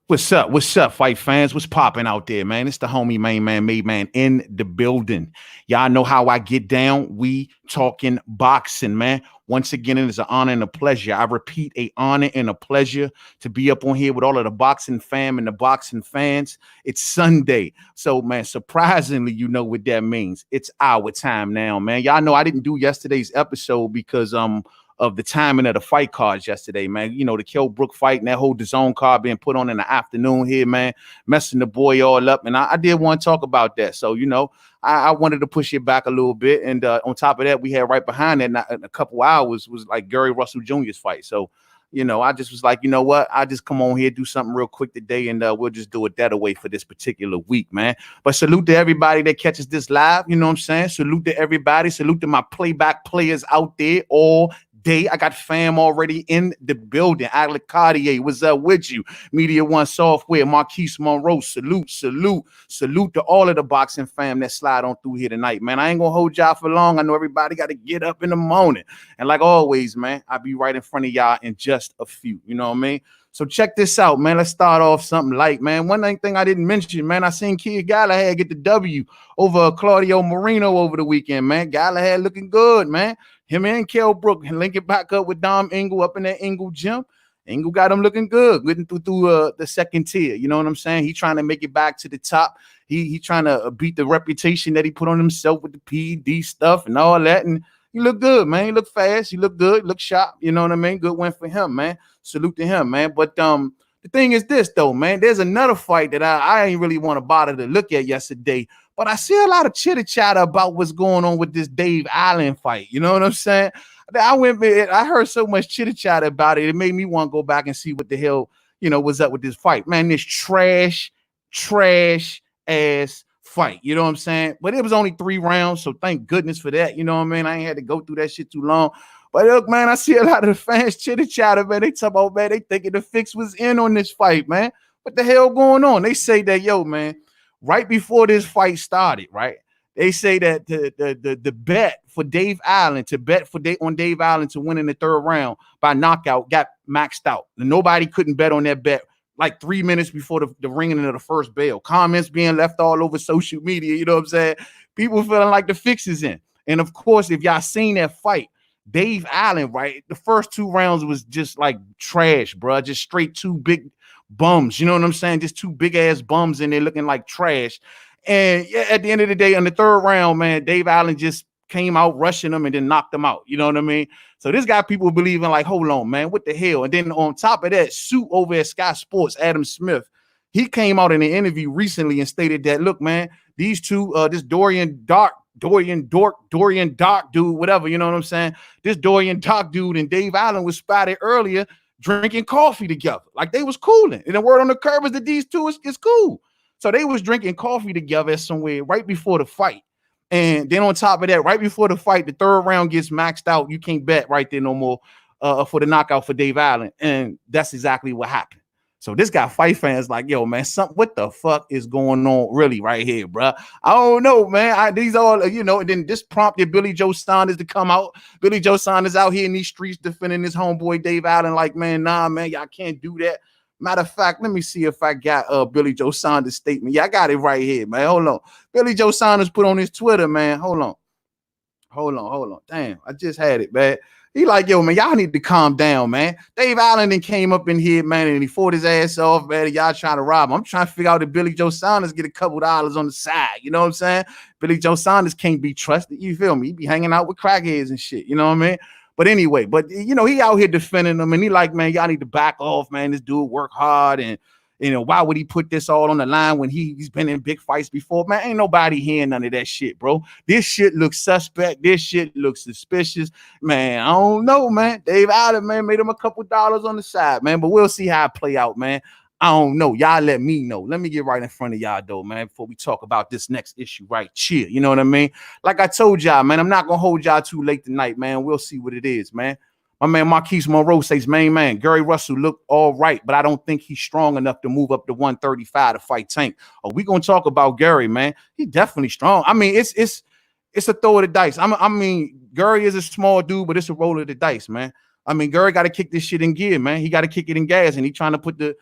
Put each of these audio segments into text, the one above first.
What's up? What's up, fight fans? What's popping out there, man? It's the homie main man, made man in the building. Y'all know how I get down. We talking boxing, man. Once again, it is an honor and a pleasure. I repeat, a honor and a pleasure to be up on here with all of the boxing fam and the boxing fans. It's Sunday. So, man, surprisingly, you know what that means. It's our time now, man. Y'all know I didn't do yesterday's episode because of the timing of the fight cards yesterday, man. You know, the Kell Brook fight and that whole DAZN card being put on in the afternoon here, man, messing the boy all up. And I did want to talk about that. So, you know, I wanted to push it back a little bit. And on top of that, we had right behind that in a couple hours was like Gary Russell Jr.'s fight. So, you know, I just was like, you know what? I just come on here, do something real quick today, and we'll just do it that away for this particular week, man. But salute to everybody that catches this live. You know what I'm saying? Salute to everybody. Salute to my playback players out there all day. I got fam already in the building. Alec Cartier, what's up with you? Media One Software, Marquise Monroe, salute to all of the boxing fam that slide on through here tonight, man. I ain't gonna hold y'all for long. I know everybody got to get up in the morning. And like always, man, I'll be right in front of y'all in just a few. You know what I mean? So check this out, man. Let's start off something light, man. One thing I didn't mention, man, I seen Kid Galahad get the W over Claudio Moreno over the weekend, man. Galahad looking good, man. Him and Kell Brook linking back up with Dom Ingle up in that Ingle gym. Ingle got him looking good, getting through the second tier. You know what I'm saying? He trying to make it back to the top. He trying to beat the reputation that he put on himself with the PED stuff and all that. And he look good, man. He look fast. He look good. Look sharp. You know what I mean? Good win for him, man. Salute to him, man. But the thing is this, though, man. There's another fight that I ain't really want to bother to look at yesterday. But I see a lot of chitter-chatter about what's going on with this Dave Allen fight. You know what I'm saying? I heard so much chitter-chatter about it. It made me want to go back and see what the hell, you know, was up with this fight. Man, this trash ass fight. You know what I'm saying? But it was only 3 rounds, so thank goodness for that. You know what I mean? I ain't had to go through that shit too long. But look, man, I see a lot of the fans chitter-chatter, man. They talk about, man, they thinking the fix was in on this fight, man. What the hell going on? They say that, yo, man, right before this fight started, right? They say that the bet for Dave Allen on Dave Allen to win in the 3rd round by knockout got maxed out. Nobody couldn't bet on that bet like 3 minutes before the ringing of the first bell. Comments being left all over social media, you know what I'm saying? People feeling like the fix is in. And of course, if y'all seen that fight, Dave Allen, right? The first 2 rounds was just like trash, bro. Just straight 2 big bums. You know what I'm saying? Just 2 big ass bums in there looking like trash. And yeah, at the end of the day, on the 3rd round, man, Dave Allen just came out rushing him and then knocked him out. You know what I mean? So this got people believing like, hold on, man, what the hell? And then on top of that, Suit over at Sky Sports, Adam Smith, he came out in an interview recently and stated that, look, man, these two, this Dorian Doc dude, whatever, you know what I'm saying? This Dorian Doc dude and Dave Allen was spotted earlier drinking coffee together. Like they was cooling. And the word on the curb is that these two is cool. So they was drinking coffee together somewhere right before the fight. And then on top of that, right before the fight, the 3rd round gets maxed out. You can't bet right there no more for the knockout for Dave Allen. And that's exactly what happened. So this got fight fans like, yo, man, what the fuck is going on really right here, bro? I don't know, man. These all, you know, and then this prompted Billy Joe Saunders to come out. Billy Joe Saunders out here in these streets defending his homeboy Dave Allen like, man, nah, man, y'all can't do that. Matter of fact, let me see if I got Billy Joe Saunders' statement. Yeah, I got it right here, man. Hold on. Billy Joe Saunders put on his Twitter, man. Hold on. Damn, I just had it, man. He like, yo, man, y'all need to calm down, man. Dave Allen then came up in here, man, and he fought his ass off, man. Y'all trying to rob him. I'm trying to figure out if Billy Joe Saunders get a couple dollars on the side. You know what I'm saying? Billy Joe Saunders can't be trusted. You feel me? He be hanging out with crackheads and shit. You know what I mean? But anyway, you know, he out here defending them, and he like, man, y'all need to back off, man. This dude work hard, and you know, why would he put this all on the line when he's been in big fights before? Man, ain't nobody hearing none of that shit, bro. This shit looks suspect. This shit looks suspicious. Man, I don't know, man. Dave Allen, man, made him a couple dollars on the side, man. But we'll see how it play out, man. I don't know. Y'all let me know. Let me get right in front of y'all, though, man, before we talk about this next issue, right? Chill. You know what I mean? Like I told y'all, man, I'm not going to hold y'all too late tonight, man. We'll see what it is, man. My man Marquise Monroe says, main man, Gary Russell looked all right, but I don't think he's strong enough to move up to 135 to fight Tank. Oh, we going to talk about Gary, man. He definitely strong. I mean, it's a throw of the dice. I mean, Gary is a small dude, but it's a roll of the dice, man. I mean, Gary got to kick this shit in gear, man. He got to kick it in gas, and he trying to put the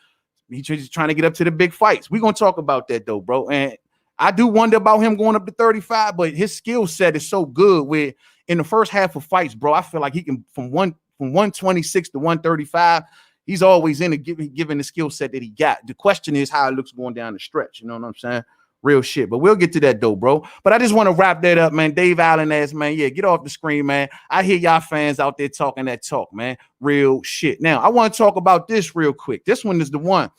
He's just trying to get up to the big fights. We're gonna talk about that though, bro. And I do wonder about him going up to 35, but his skill set is so good where in the first half of fights, bro, I feel like he can from 126 to 135. He's always in given the skill set that he got. The question is how it looks going down the stretch. You know what I'm saying? Real shit. But we'll get to that though, bro. But I just want to wrap that up, man. Dave Allen ass, man. Yeah, get off the screen, man. I hear y'all fans out there talking that talk, man. Real shit. Now, I want to talk about this real quick. This one is the one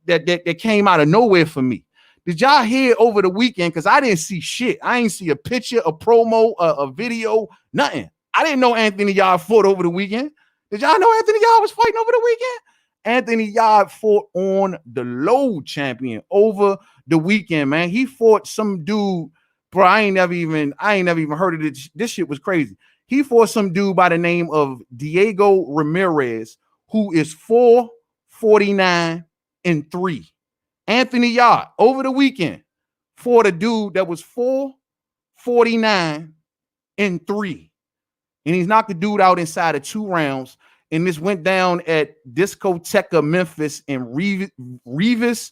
that came out of nowhere for me. Did y'all hear over the weekend? Because I didn't see shit. I ain't see a picture, a promo, a video, nothing. I didn't know Anthony Yarde fought over the weekend. Did y'all know Anthony Yarde was fighting over the weekend? Anthony Yarde fought on the low champion over the weekend, man. He fought some dude, bro. I ain't never even heard of it. This shit was crazy. He fought some dude by the name of Diego Ramirez, who is 4-49-3. Anthony Yarde over the weekend fought a dude that was 4-49-3. And he's knocked the dude out inside of 2 rounds. And this went down at Discoteca Memphis in Rivas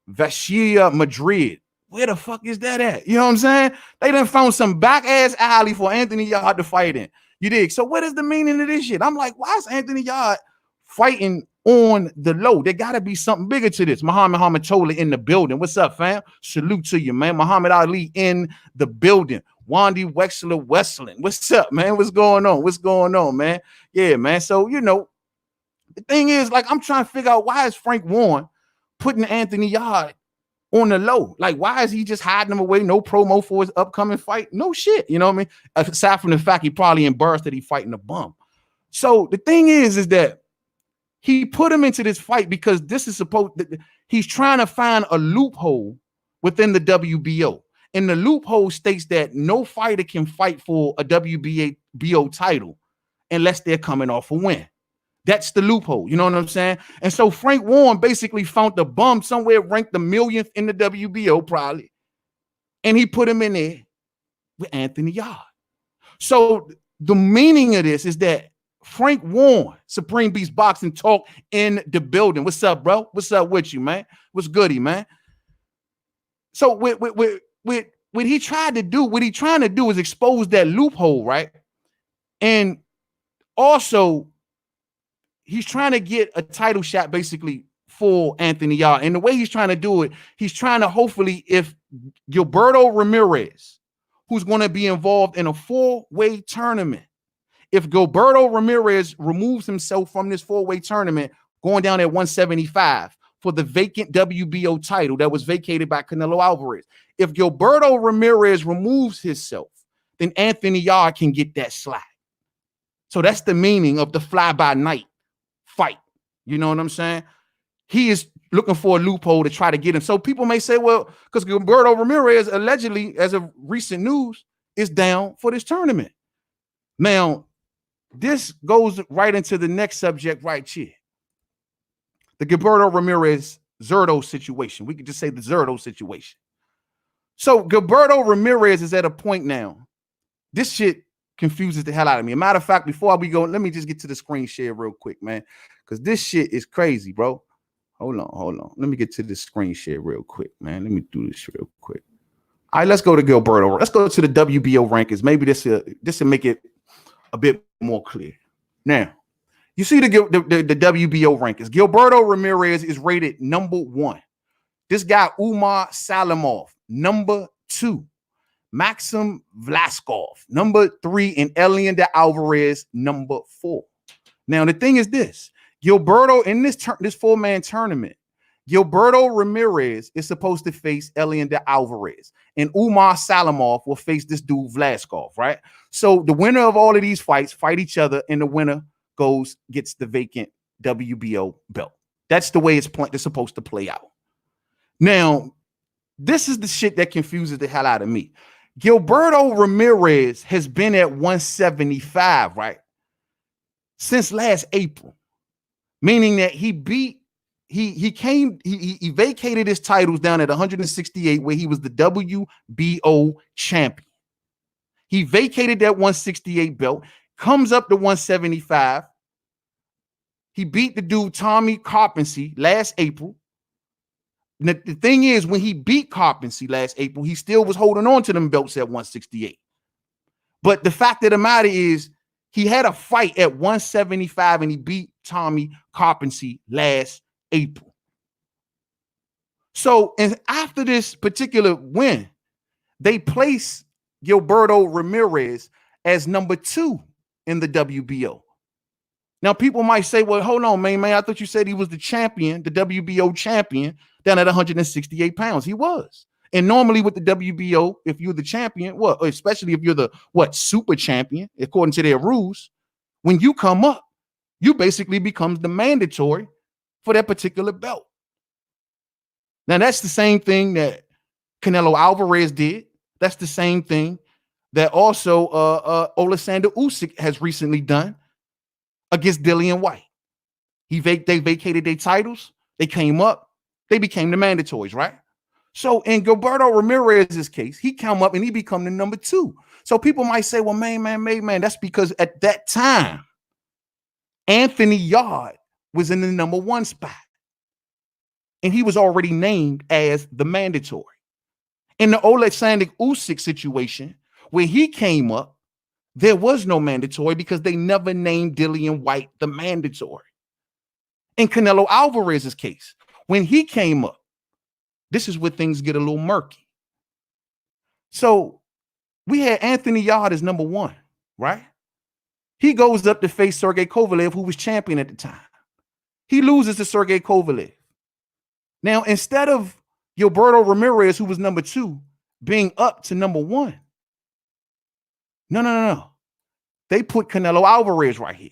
Vachia, Madrid. Where the fuck is that at? You know what I'm saying? They done found some back ass alley for Anthony Yarde to fight in. You dig? So what is the meaning of this shit? I'm like, why is Anthony Yarde fighting on the low? There gotta be something bigger to this. Muhammad Hamatola in the building. What's up, fam? Salute to you, man. Muhammad Ali in the building. Wandy Wexler Westland. What's up, man? What's going on? What's going on, man? Yeah, man. So, you know, the thing is, like, I'm trying to figure out why is Frank Warren putting Anthony Yarde on the low? Like, why is he just hiding him away? No promo for his upcoming fight? No shit. You know what I mean? Aside from the fact he probably embarrassed that he fighting a bum. So the thing is that he put him into this fight because this is he's trying to find a loophole within the WBO. And the loophole states that no fighter can fight for a WBO title unless they're coming off a win. That's the loophole. You know what I'm saying? And so Frank Warren basically found the bum somewhere ranked the millionth in the WBO probably. And he put him in there with Anthony Yarde. So the meaning of this is that Frank Warren, Supreme Beast Boxing Talk in the building. What's up, bro? What's up with you, man? What's goody, man? So what he tried to do, what he trying to do is expose that loophole, right? And also, he's trying to get a title shot basically for Anthony Yarde. And the way he's trying to do it, he's trying to hopefully, if Gilberto Ramirez, who's going to be involved in a 4-way tournament, if Gilberto Ramirez removes himself from this 4-way tournament, going down at 175 for the vacant WBO title that was vacated by Canelo Alvarez, if Gilberto Ramirez removes himself, then Anthony Yarde can get that slot. So that's the meaning of the fly-by-night fight. You know what I'm saying? He is looking for a loophole to try to get him. So people may say, well, because Gilberto Ramirez allegedly, as of recent news, is down for this tournament. Now, this goes right into the next subject right here. The Gilberto Ramirez Zerto situation. We could just say the Zerto situation. So Gilberto Ramirez is at a point now. This shit confuses the hell out of me. A matter of fact, before we go, let me just get to the screen share real quick, man, because this shit is crazy, bro. Hold on. Let me get to the screen share real quick, man. Let me do this real quick. All right, let's go to Gilberto. Let's go to the WBO rankings. Maybe this will make it a bit more clear. Now, you see the WBO rankings. Gilberto Ramirez is rated number 1. This guy, Umar Salimov, number 2. Maxim Vlaskov, number 3, and Elian Alvarez, number 4. Now, the thing is this. Gilberto, in this 4-man tournament, Gilberto Ramirez is supposed to face Elian Alvarez, and Umar Salimov will face this dude Vlaskov, right? So the winner of all of these fights fight each other, and the winner gets the vacant WBO belt. That's the way it's supposed to play out. Now, this is the shit that confuses the hell out of me. Gilberto Ramirez has been at 175, right? Since last April, meaning that he vacated his titles down at 168, where he was the WBO champion. He vacated that 168 belt, comes up to 175, He beat the dude Tommy Carpensy last April. The thing is, when he beat Carpensy last April, he still was holding on to them belts at 168. But the fact of the matter is, he had a fight at 175 and he beat Tommy Carpensy last April. So, and after this particular win, they placed Gilberto Ramirez as number 2 in the WBO. Now, people might say, well, hold on, man, I thought you said he was the champion, the WBO champion, down at 168 pounds. He was. And normally with the WBO, if you're the champion, well, especially if you're the, super champion, according to their rules, when you come up, you basically becomes the mandatory for that particular belt. Now, that's the same thing that Canelo Alvarez did. That's the same thing that also Oleksandr Usyk has recently done against Dillian White. They vacated their titles. They came up. They became the mandatories, right? So in Gilberto Ramirez's case, he come up and he become the number 2. So people might say, well, man, that's because at that time, Anthony Yarde was in the number 1 spot. And he was already named as the mandatory. In the Oleksandr Usyk situation, when he came up, there was no mandatory because they never named Dillian White the mandatory. In Canelo Alvarez's case, when he came up, this is where things get a little murky. So we had Anthony Yarde as number 1, right? He goes up to face Sergey Kovalev, who was champion at the time. He loses to Sergey Kovalev. Now, instead of Gilberto Ramirez, who was number 2, being up to number 1, no. They put Canelo Alvarez right here.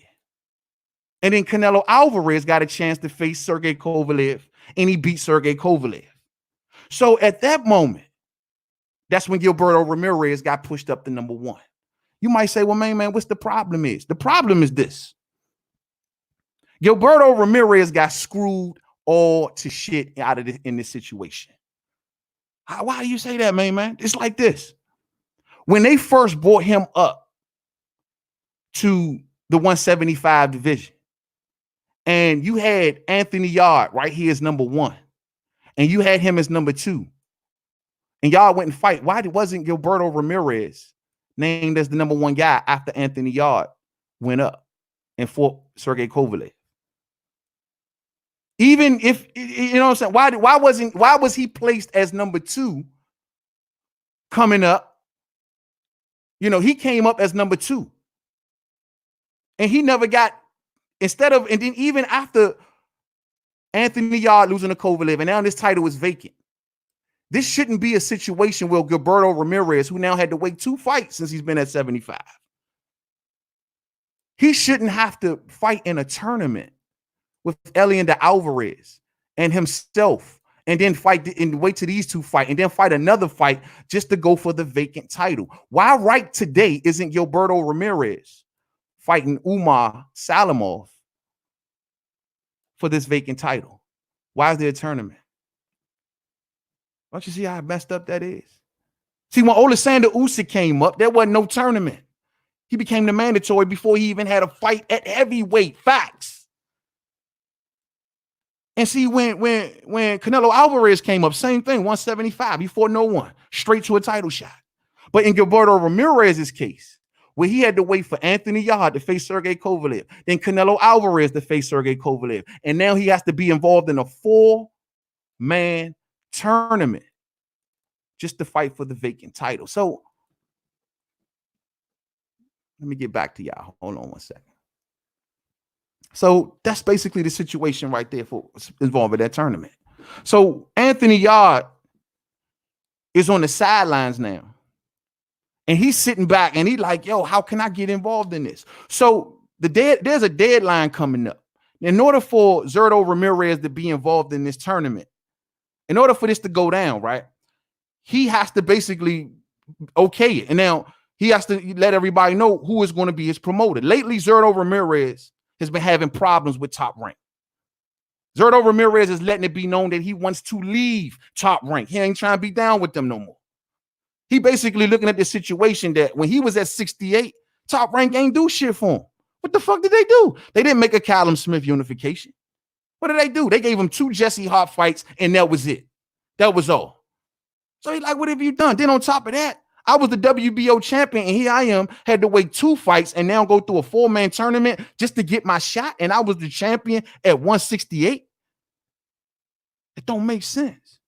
And then Canelo Alvarez got a chance to face Sergey Kovalev, and he beat Sergey Kovalev. So at that moment, that's when Gilberto Ramirez got pushed up to number 1. You might say, well, man, what's the problem is? The problem is this. Gilberto Ramirez got screwed all to shit out of in this situation. Why do you say that, man? It's like this. When they first brought him up to the 175 division, and you had Anthony Yarde right here as number 1, and you had him as number 2, and y'all went and fight, why wasn't Gilberto Ramirez named as the number 1 guy after Anthony Yarde went up and fought Sergey Kovalev? Even if, you know what I'm saying, why was he placed as number 2 coming up? You know, he came up as number 2. And he never got, and then even after Anthony Yarde losing to Kovalev, and now this title is vacant. This shouldn't be a situation where Gilberto Ramirez, who now had to wait 2 fights since he's been at 75, he shouldn't have to fight in a tournament with Eleinder Alvarez and himself, and then fight and wait till these 2 fight, and then fight another fight just to go for the vacant title. Why right today isn't Gilberto Ramirez fighting Umar Salimov for this vacant title? Why is there a tournament? Don't you see how messed up that is? See, when Oleksandr Usyk came up, there wasn't no tournament. He became the mandatory before he even had a fight at heavyweight. Facts. And see, when Canelo Alvarez came up, same thing, 175. He fought no one, straight to a title shot. But in Gilberto Ramirez's case, where he had to wait for Anthony Yarde to face Sergey Kovalev, then Canelo Alvarez to face Sergey Kovalev, and now he has to be involved in a 4-man tournament just to fight for the vacant title. So let me get back to y'all. Hold on one second. So that's basically the situation right there for involving that tournament. So Anthony Yarde is on the sidelines now. And he's sitting back and he's like, yo, how can I get involved in this? So there's a deadline coming up. In order for Zurdo Ramirez to be involved in this tournament, in order for this to go down, right, he has to basically okay it. And now he has to let everybody know who is going to be his promoter. Lately, Zurdo Ramirez has been having problems with Top Rank. Zurdo Ramirez is letting it be known that he wants to leave Top Rank. He ain't trying to be down with them no more. He basically looking at the situation that when he was at 68, Top Rank ain't do shit for him. What the fuck did they do? They didn't make a Callum Smith unification. What did they do? They gave him 2 Jesse Hart fights, and that was it. That was all. So he's like, what have you done? Then on top of that, I was the WBO champion, and here I am, had to wait 2 fights and now go through a 4-man tournament just to get my shot, and I was the champion at 168. It don't make sense.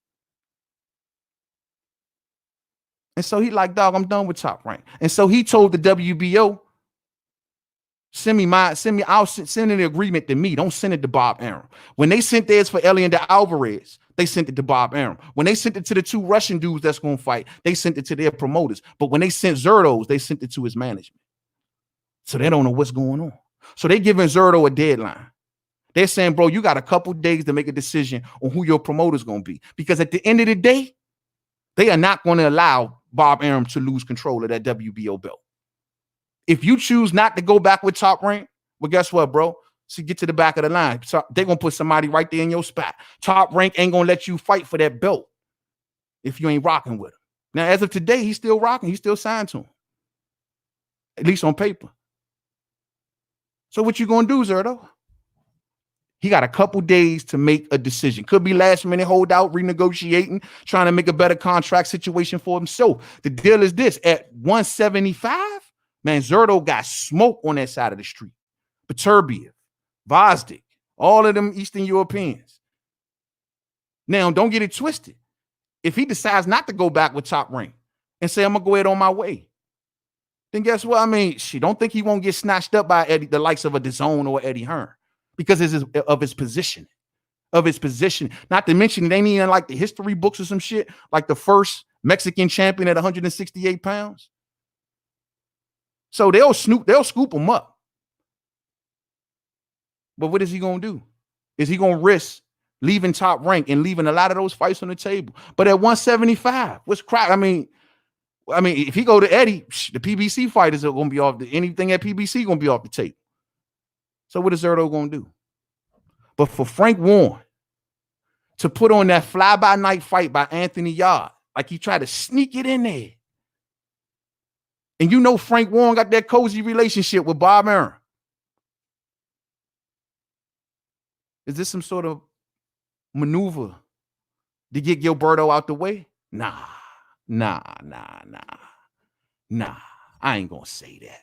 And so he like, dog, I'm done with Top Rank. And so he told the WBO, send me, I'll send an agreement to me. Don't send it to Bob Arum. When they sent theirs for Elian Alvarez, they sent it to Bob Arum. When they sent it to the 2 Russian dudes that's going to fight, they sent it to their promoters. But when they sent Zerto's, they sent it to his management. So they don't know what's going on. So they giving Zerto a deadline. They're saying, bro, you got a couple days to make a decision on who your promoter's going to be. Because at the end of the day, they are not going to allow Bob Arum to lose control of that WBO belt. If you choose not to go back with Top Rank, well, guess what, bro? So get to the back of the line. So they're going to put somebody right there in your spot. Top Rank ain't going to let you fight for that belt if you ain't rocking with him. Now, as of today, he's still rocking. He's still signed to him, at least on paper. So what you going to do, Zerto? He got a couple days to make a decision. Could be last minute holdout, renegotiating, trying to make a better contract situation for himself. The deal is this: at 175, man, Zerto got smoke on that side of the street. Beterbiev, Vazdik, all of them Eastern Europeans. Now, don't get it twisted. If he decides not to go back with Top Rank and say, I'm going to go ahead on my way, then guess what? I mean, she don't think he won't get snatched up by Eddie, the likes of a DAZN or Eddie Hearn, because of his position. Not to mention, they ain't even like the history books or some shit, like the first Mexican champion at 168 pounds. So they'll scoop him up. But what is he going to do? Is he going to risk leaving Top Rank and leaving a lot of those fights on the table? But at 175, what's crap? I mean, if he go to Eddie, the PBC fighters are going to be off. Anything at PBC going to be off the table. So what is Zerto going to do? But for Frank Warren to put on that fly-by-night fight by Anthony Yarde, like he tried to sneak it in there. And you know Frank Warren got that cozy relationship with Bob Arum. Is this some sort of maneuver to get Gilberto out the way? Nah. I ain't gonna say that.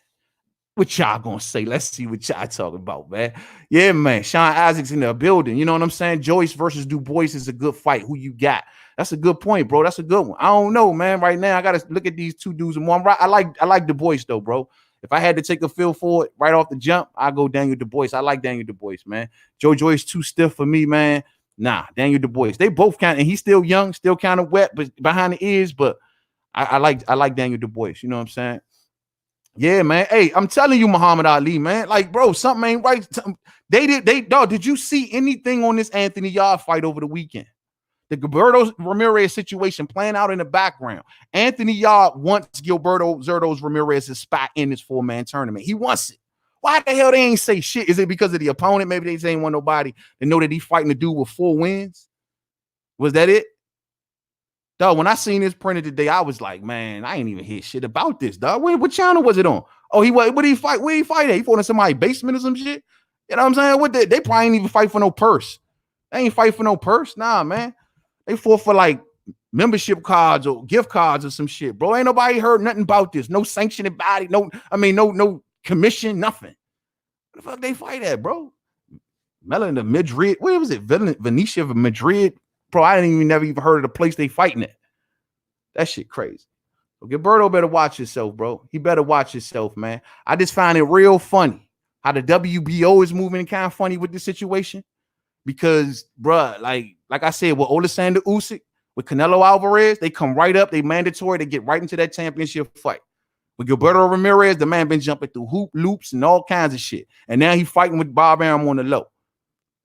What y'all gonna say? Let's see what y'all talking about, man. Yeah, man. Sean Isaac's in the building. You know what I'm saying? Joyce versus Du Bois is a good fight. Who you got? That's a good point, bro. That's a good one. I don't know, man. Right now, I gotta look at these 2 dudes and one. I like Du Bois though, bro. If I had to take a feel for it right off the jump, I go Daniel Du Bois. I like Daniel Du Bois, man. Joe Joyce too stiff for me, man. Nah, Daniel Du Bois. They both kind of, and he's still young, still kind of wet, but behind the ears. But I like Daniel Du Bois. You know what I'm saying? Yeah, man. Hey, I'm telling you, Muhammad Ali, man. Like, bro, something ain't right. Did you see anything on this Anthony Yarde fight over the weekend? The Gilberto Ramirez situation playing out in the background. Anthony Yarde wants Zerto Ramirez's spot in this 4-man tournament. He wants it. Why the hell they ain't say shit? Is it because of the opponent? Maybe they ain't want nobody to know that he's fighting a dude with 4 wins. Was that it? Dog, when I seen this printed today, I was like, man, I ain't even hear shit about this, dog. What channel was it on? Oh, what did he fight? Where he fight at? He fought in somebody's basement or some shit? You know what I'm saying? They probably ain't even fight for no purse. They ain't fight for no purse. Nah, man. They fought for like membership cards or gift cards or some shit, bro. Ain't nobody heard nothing about this. No sanctioning body. No commission, nothing. What the fuck they fight at, bro? Melanie Madrid. Where was it? Venetia of Madrid. Bro, I never even heard of the place they fighting at. That shit crazy. So Gilberto better watch himself, bro. He better watch himself, man. I just find it real funny how the WBO is moving kind of funny with this situation. Because, bro, like I said, with Oleksandr Usyk, with Canelo Alvarez, they come right up. They mandatory to get right into that championship fight. With Gilberto Ramirez, the man been jumping through hoop loops and all kinds of shit. And now he's fighting with Bob Arum on the low.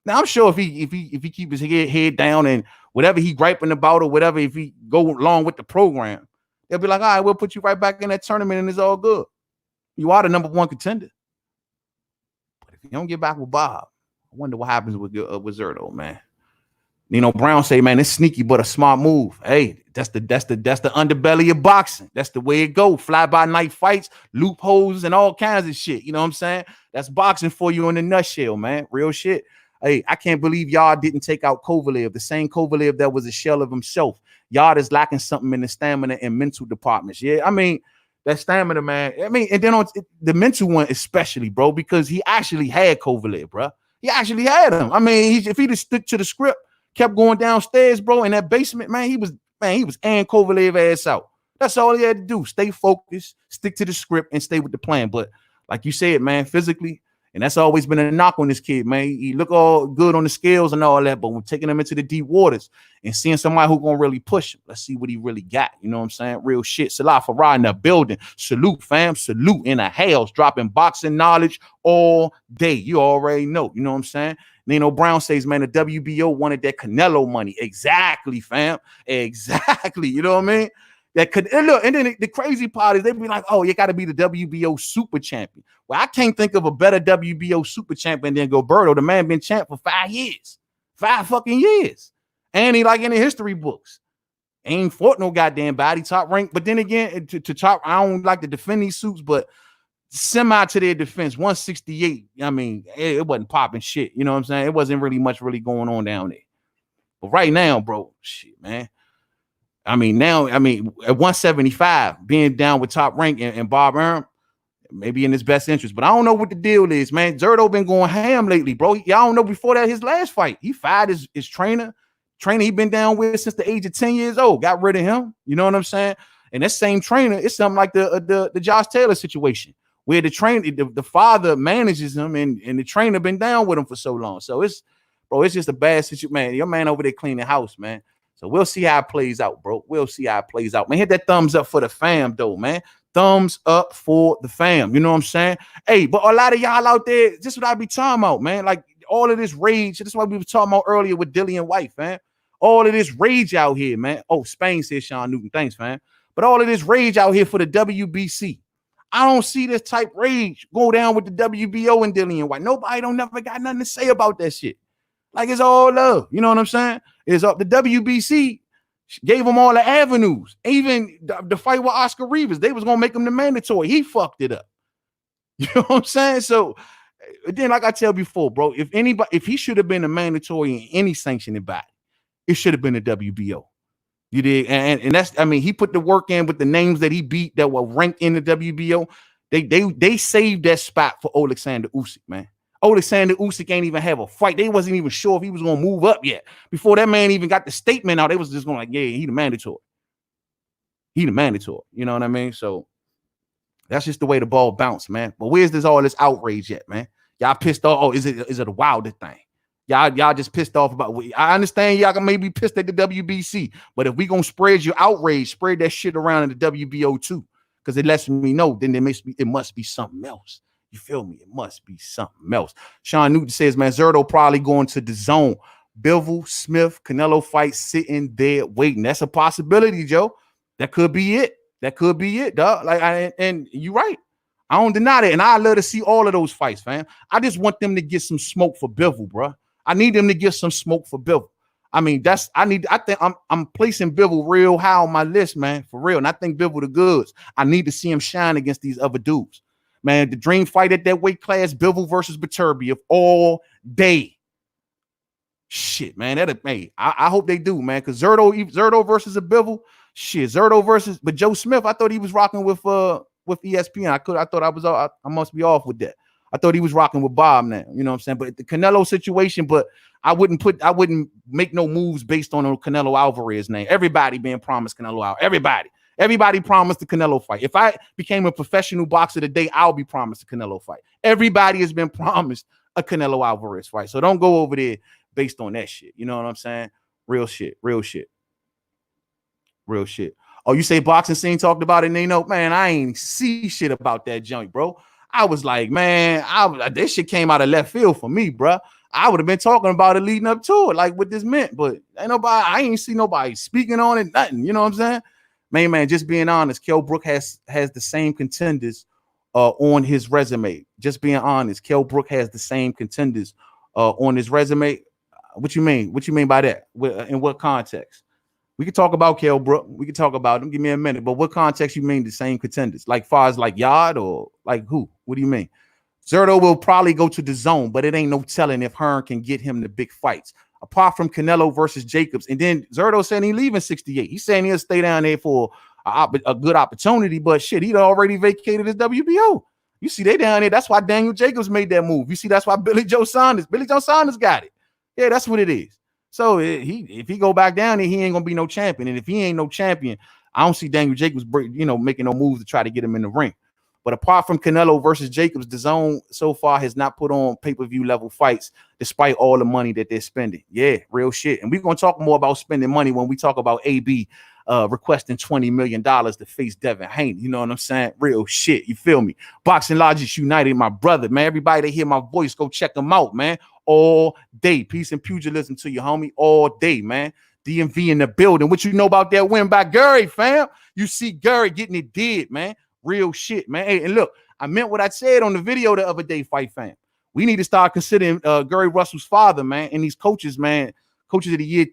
Now, I'm sure if he keep his head down and whatever he griping about or whatever, if he go along with the program, they'll be like, all right, we'll put you right back in that tournament and it's all good. You are the #1 contender. But if you don't get back with Bob, I wonder what happens with Zerto, man. Nino Brown say, man, it's sneaky but a smart move. Hey, that's the underbelly of boxing. That's the way it go. Fly by night fights, loopholes, and all kinds of shit. You know what I'm saying? That's boxing for you in a nutshell, man. Real shit. Hey, I can't believe y'all didn't take out Kovalev, the same Kovalev that was a shell of himself. Y'all is lacking something in the stamina and mental departments. Yeah, I mean, that stamina, man. I mean, and then on the mental one, especially, bro, because he actually had Kovalev, bro. He actually had him. I mean, if he just stick to the script, kept going downstairs, bro, in that basement, man, he was and Kovalev ass out. That's all he had to do. Stay focused, stick to the script, and stay with the plan. But like you said, man, physically, and that's always been a knock on this kid, man. He look all good on the scales and all that, but when taking him into the deep waters and seeing somebody who gonna really push him, let's see what he really got. You know what I'm saying? Real shit. Salah Farah in the building. Salute, fam. Salute in the house. Dropping boxing knowledge all day. You already know. You know what I'm saying? Nino Brown says, man, the WBO wanted that Canelo money. Exactly, fam. Exactly. You know what I mean? That could, and look, and then the crazy part is they be like, oh, you got to be the WBO super champion. Well, I can't think of a better WBO super champion than Gilberto. The man been champ for 5 years. 5 fucking years. And he like in the history books. Ain't fought no goddamn body, top rank. But then again, to top, I don't like to defend these suits, but semi to their defense, 168. I mean, it wasn't popping shit. You know what I'm saying? It wasn't really much going on down there. But right now, bro, shit, man. I mean, now, at 175, being down with Top Rank and Bob Arum, maybe in his best interest. But I don't know what the deal is, man. Zerto been going ham lately, bro. Y'all don't know before that, his last fight, he fired his trainer he been down with since the age of 10 years old. Got rid of him. You know what I'm saying? And that same trainer, it's something like the Josh Taylor situation, where the trainer, the father manages him, and the trainer been down with him for so long. So it's just a bad situation, man. Your man over there cleaning house, man. So we'll see how it plays out, bro. We'll see how it plays out. Man, hit that thumbs up for the fam, though, man. Thumbs up for the fam. You know what I'm saying? Hey, but a lot of y'all out there, this is what I be talking about, man. Like all of this rage. This is what we were talking about earlier with Dillian White, man. All of this rage out here, man. Oh, Spain says Sean Newton. Thanks, man. But all of this rage out here for the WBC. I don't see this type rage go down with the WBO and Dillian White. Nobody don't never got nothing to say about that shit. Like it's all love. You know what I'm saying? It's up. The WBC gave them all the avenues. Even the fight with Oscar Rivas, they was gonna make him the mandatory. He fucked it up. You know what I'm saying? So then, like I tell before, bro, if he should have been a mandatory in any sanctioning body, it should have been the WBO. You did, and that's, I mean, he put the work in with the names that he beat that were ranked in the WBO. They saved that spot for Alexander Usyk, man. Alexander Usyk ain't even have a fight. They wasn't even sure if he was going to move up yet. Before that man even got the statement out, they was just going like, yeah, he the mandatory. He the mandatory. You know what I mean? So that's just the way the ball bounced, man. But where's all this outrage yet, man? Y'all pissed off. Oh, is it a Wilder thing? Y'all just pissed off about. I understand y'all can maybe pissed at the WBC, but if we gonna spread your outrage, spread that shit around in the WBO too, because it lets me know. Then it must be something else. You feel me? It must be something else. Sean Newton says, man, Zerto probably going to the zone. Bivol, Smith, Canelo fight sitting there waiting. That's a possibility, Joe. That could be it. That could be it, dog. And you're right. I don't deny that. And I love to see all of those fights, fam. I just want them to get some smoke for Bivol, bro. I need them to get some smoke for Bivol. I mean, I think I'm placing Bivol real high on my list, man, for real. And I think Bivol the goods. I need to see him shine against these other dudes. Man, the dream fight at that weight class, Bivol versus Beterbiev all day. Shit, man. I hope they do, man. Because Zerto versus a Bivol, shit. Zerto versus, but Joe Smith, I thought he was rocking with ESPN. I must be off with that. I thought he was rocking with Bob now. You know what I'm saying? But the Canelo situation, but I wouldn't make no moves based on the Canelo Alvarez name. Everybody being promised Canelo Alvarez. Everybody promised the Canelo fight. If I became a professional boxer today, I'll be promised a Canelo fight. Everybody has been promised a Canelo Alvarez fight. So don't go over there based on that shit. You know what I'm saying? Real shit. Oh, you say boxing scene talked about it, Nino? Man, I ain't see shit about that joint, bro. I was like, man, this shit came out of left field for me, bro. I would have been talking about it leading up to it, like what this meant, but I ain't see nobody speaking on it, nothing. You know what I'm saying? Man, just being honest, Kell Brook has the same contenders on his resume. Just being honest, Kell Brook has the same contenders on his resume. What you mean? What you mean by that? In what context? We could talk about Kell Brook. We could talk about him. Give me a minute. But what context you mean the same contenders? Like far as like Yard or like who? What do you mean? Zerto will probably go to the zone, but it ain't no telling if Hearn can get him the big fights. Apart from Canelo versus Jacobs. And then Zerto saying he leaving 68. He's saying he'll stay down there for a good opportunity, but shit, he'd already vacated his WBO. You see, they down there. That's why Daniel Jacobs made that move. You see, that's why Billy Joe Saunders got it. Yeah, that's what it is. So if he go back down there, he ain't gonna be no champion. And if he ain't no champion, I don't see Daniel Jacobs, making no moves to try to get him in the ring. But apart from Canelo versus Jacobs, the zone so far has not put on pay-per-view level fights despite all the money that they're spending. Yeah, real shit. And we're going to talk more about spending money when we talk about AB requesting $20 million to face Devin Haney. You know what I'm saying? Real shit. You feel me? Boxing Logics United, my brother, man. Everybody that hear my voice, go check them out, man. All day. Peace and pugilism to you, homie. All day, man. DMV in the building. What you know about that win by Gary, fam? You see Gary getting it did, man. Real shit, man. Hey, and look, I meant what I said on the video the other day, Fight Fam. We need to start considering Gary Russell's father, man, and these coaches, man, coaches of the year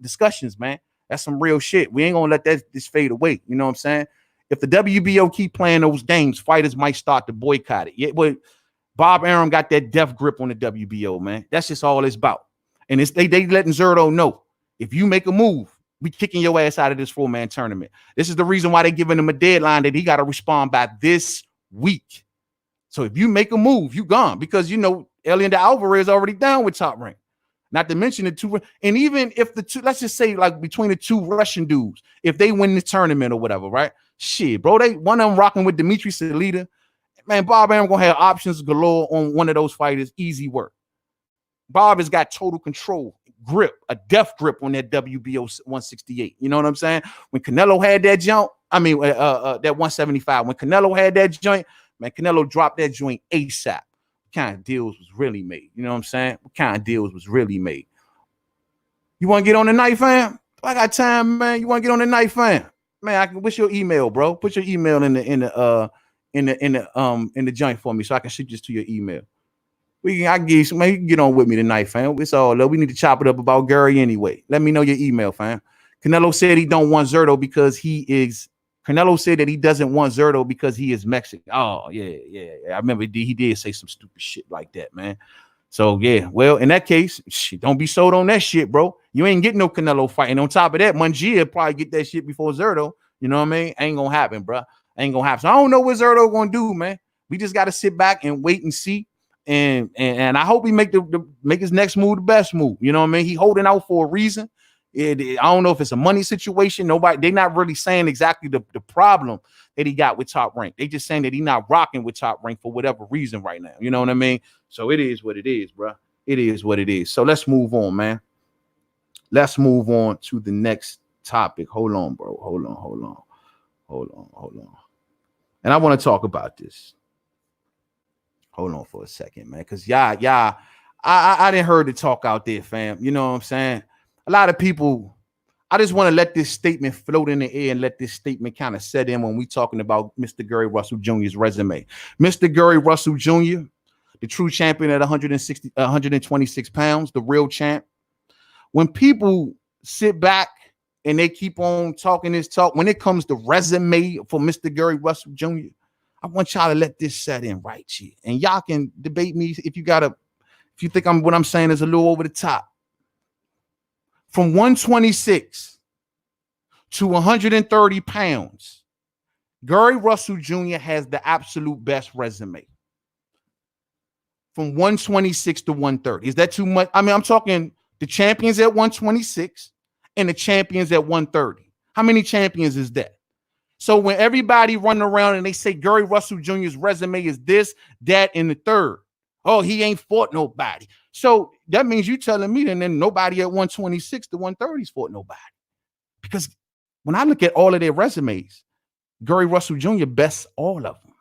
discussions, man. That's some real shit. We ain't gonna let this fade away. You know what I'm saying? If the WBO keep playing those games, fighters might start to boycott it. Yeah, but Bob Arum got that death grip on the WBO, man. That's just all it's about. And it's they letting Zerto know if you make a move, we kicking your ass out of this 4-man tournament. This is the reason why they're giving him a deadline that he got to respond by this week. So if you make a move, you gone. Because, Elian Alvarez already down with Top Rank. Not to mention the two. And even if the two, let's just say like between the two Russian dudes, if they win the tournament or whatever, right? Shit, bro. One of them rocking with Dimitri Salita. Man, Bob Arum going to have options galore on one of those fighters. Easy work. Bob has got total control. Grip, a death grip on that WBO 168. You know what I'm saying? When Canelo had that jump, that 175. When Canelo had that joint, man, Canelo dropped that joint ASAP. What kind of deals was really made? You know what I'm saying? What kind of deals was really made? You want to get on the night, fam? I got time, man. You want to get on the night, fam? Man, what's your email, bro? Put your email in the joint for me so I can shoot this to your email. I give you some, man. You can get on with me tonight, fam. It's all love. We need to chop it up about Gary anyway. Let me know your email, fam. Canelo said he don't want Zerto because Canelo said that he doesn't want Zerto because he is Mexican. Oh, yeah. I remember he did say some stupid shit like that, man. So, yeah. Well, in that case, shit, don't be sold on that shit, bro. You ain't getting no Canelo fight. And on top of that, Mungia probably get that shit before Zerto. You know what I mean? Ain't gonna happen, bro. Ain't gonna happen. So I don't know what Zerto gonna do, man. We just got to sit back and wait and see. And I hope he make his next move the best move. You know what I mean? He holding out for a reason. I don't know if it's a money situation. They're not really saying exactly the problem that he got with Top Rank. They just saying that he's not rocking with Top Rank for whatever reason right now. You know what I mean? So it is what it is, bro. It is what it is. So let's move on, man. Let's move on to the next topic. Hold on, bro. Hold on. And I want to talk about this. Hold on for a second, man. Because I didn't heard the talk out there, fam. You know what I'm saying? A lot of people, I just want to let this statement float in the air and let this statement kind of set in when we talking about Mr. Gary Russell Jr.'s resume. Mr. Gary Russell Jr., the true champion at 126 pounds, the real champ. When people sit back and they keep on talking this talk, when it comes to resume for Mr. Gary Russell Jr., I want y'all to let this set in right here. And y'all can debate me if you think what I'm saying is a little over the top. From 126 to 130 pounds, Gary Russell Jr. has the absolute best resume. From 126 to 130. Is that too much? I mean, I'm talking the champions at 126 and the champions at 130. How many champions is that? So when everybody running around and they say Gary Russell Jr.'s resume is this, that, and the third. Oh, he ain't fought nobody. So that means you telling me that then nobody at 126 to 130's fought nobody. Because when I look at all of their resumes, Gary Russell Jr. bests all of them.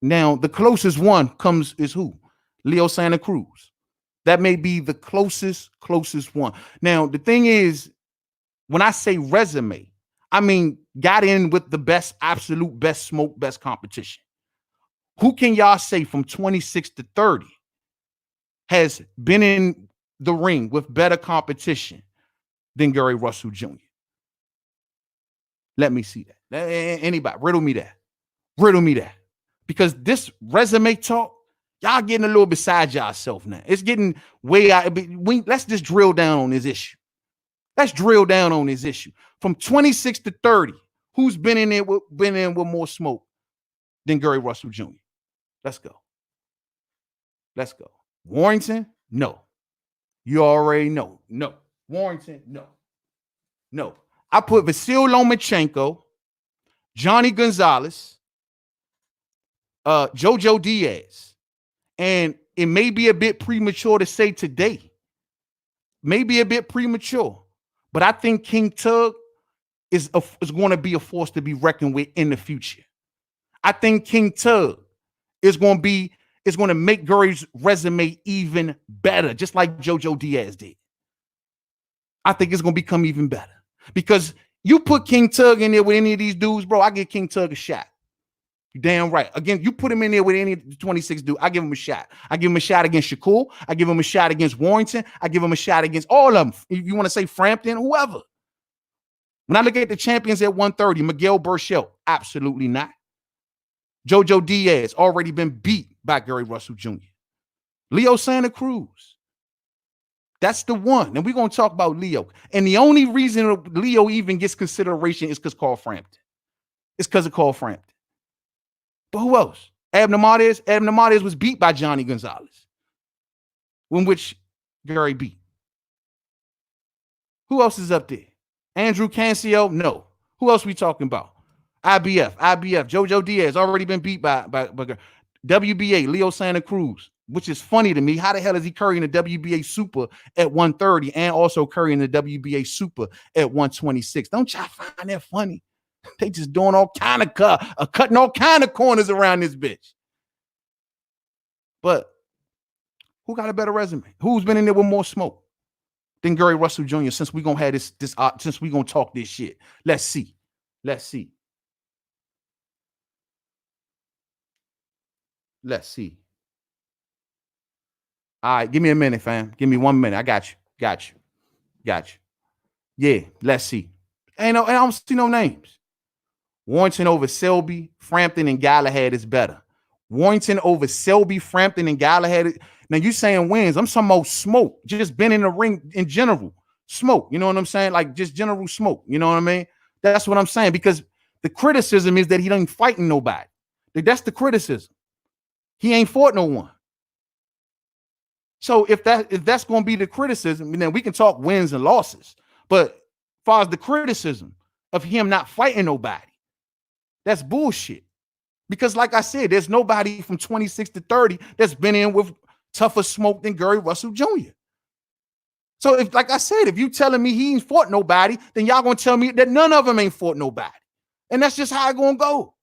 Now, the closest one is who? Leo Santa Cruz. That may be the closest one. Now, the thing is, when I say resume, I mean, got in with the best, absolute best smoke, best competition. Who can y'all say from 26 to 30 has been in the ring with better competition than Gary Russell Jr.? Let me see that. Anybody, riddle me that. Riddle me that. Because this resume talk, y'all getting a little beside yourself now. It's getting way out. Let's just drill down on this issue. Let's drill down on this issue. From 26 to 30, who's been in with more smoke than Gary Russell Jr.? Let's go. Let's go. Warrington? No. You already know. No. Warrington? No. No. I put Vasil Lomachenko, Johnny Gonzalez, JoJo Diaz. And it may be a bit premature to say today. Maybe a bit premature. But I think King Tug is going to be a force to be reckoned with in the future. I think King Tug is going to make Gary's resume even better, just like JoJo Diaz did. I think it's going to become even better because you put King Tug in there with any of these dudes, bro, I give King Tug a shot. You damn right. Again, you put him in there with any of the 26 dudes, I give him a shot. I give him a shot against Shakur. I give him a shot against Warrington. I give him a shot against all of them. If you want to say Frampton, whoever. When I look at the champions at 130, Miguel Burchell, absolutely not. JoJo Diaz already been beat by Gary Russell Jr. Leo Santa Cruz. That's the one. And we're going to talk about Leo. And the only reason Leo even gets consideration is because Carl Frampton. It's because of Carl Frampton. But who else? Abner Martinez. Abner Martinez was beat by Johnny Gonzalez, in which Gary beat. Who else is up there? Andrew Cancio? No. Who else we talking about? IBF. JoJo Diaz already been beat by WBA, Leo Santa Cruz, which is funny to me. How the hell is he carrying the WBA Super at 130 and also carrying the WBA Super at 126? Don't y'all find that funny? They just doing all kind of cutting all kind of corners around this bitch. But who got a better resume? Who's been in there with more smoke than Gary Russell Jr. since we gonna have this since we gonna talk this shit? Let's see. Let's see. Let's see. All right, give me a minute, fam. Give me 1 minute. I got you. Yeah, let's see. I don't see no names. Warrington over Selby, Frampton, and Galahad is better. Warrington over Selby, Frampton, and Galahad. Now you saying wins. I'm talking about smoke. Just been in the ring in general. Smoke. You know what I'm saying? Like just general smoke. You know what I mean? That's what I'm saying. Because the criticism is that he ain't fighting nobody. That's the criticism. He ain't fought no one. So if that's going to be the criticism, then we can talk wins and losses. But as far as the criticism of him not fighting nobody, that's bullshit. Because like I said, there's nobody from 26 to 30 that's been in with tougher smoke than Gary Russell Jr. So if, like I said, if you telling me he ain't fought nobody, then y'all going to tell me that none of them ain't fought nobody. And that's just how it's going to go.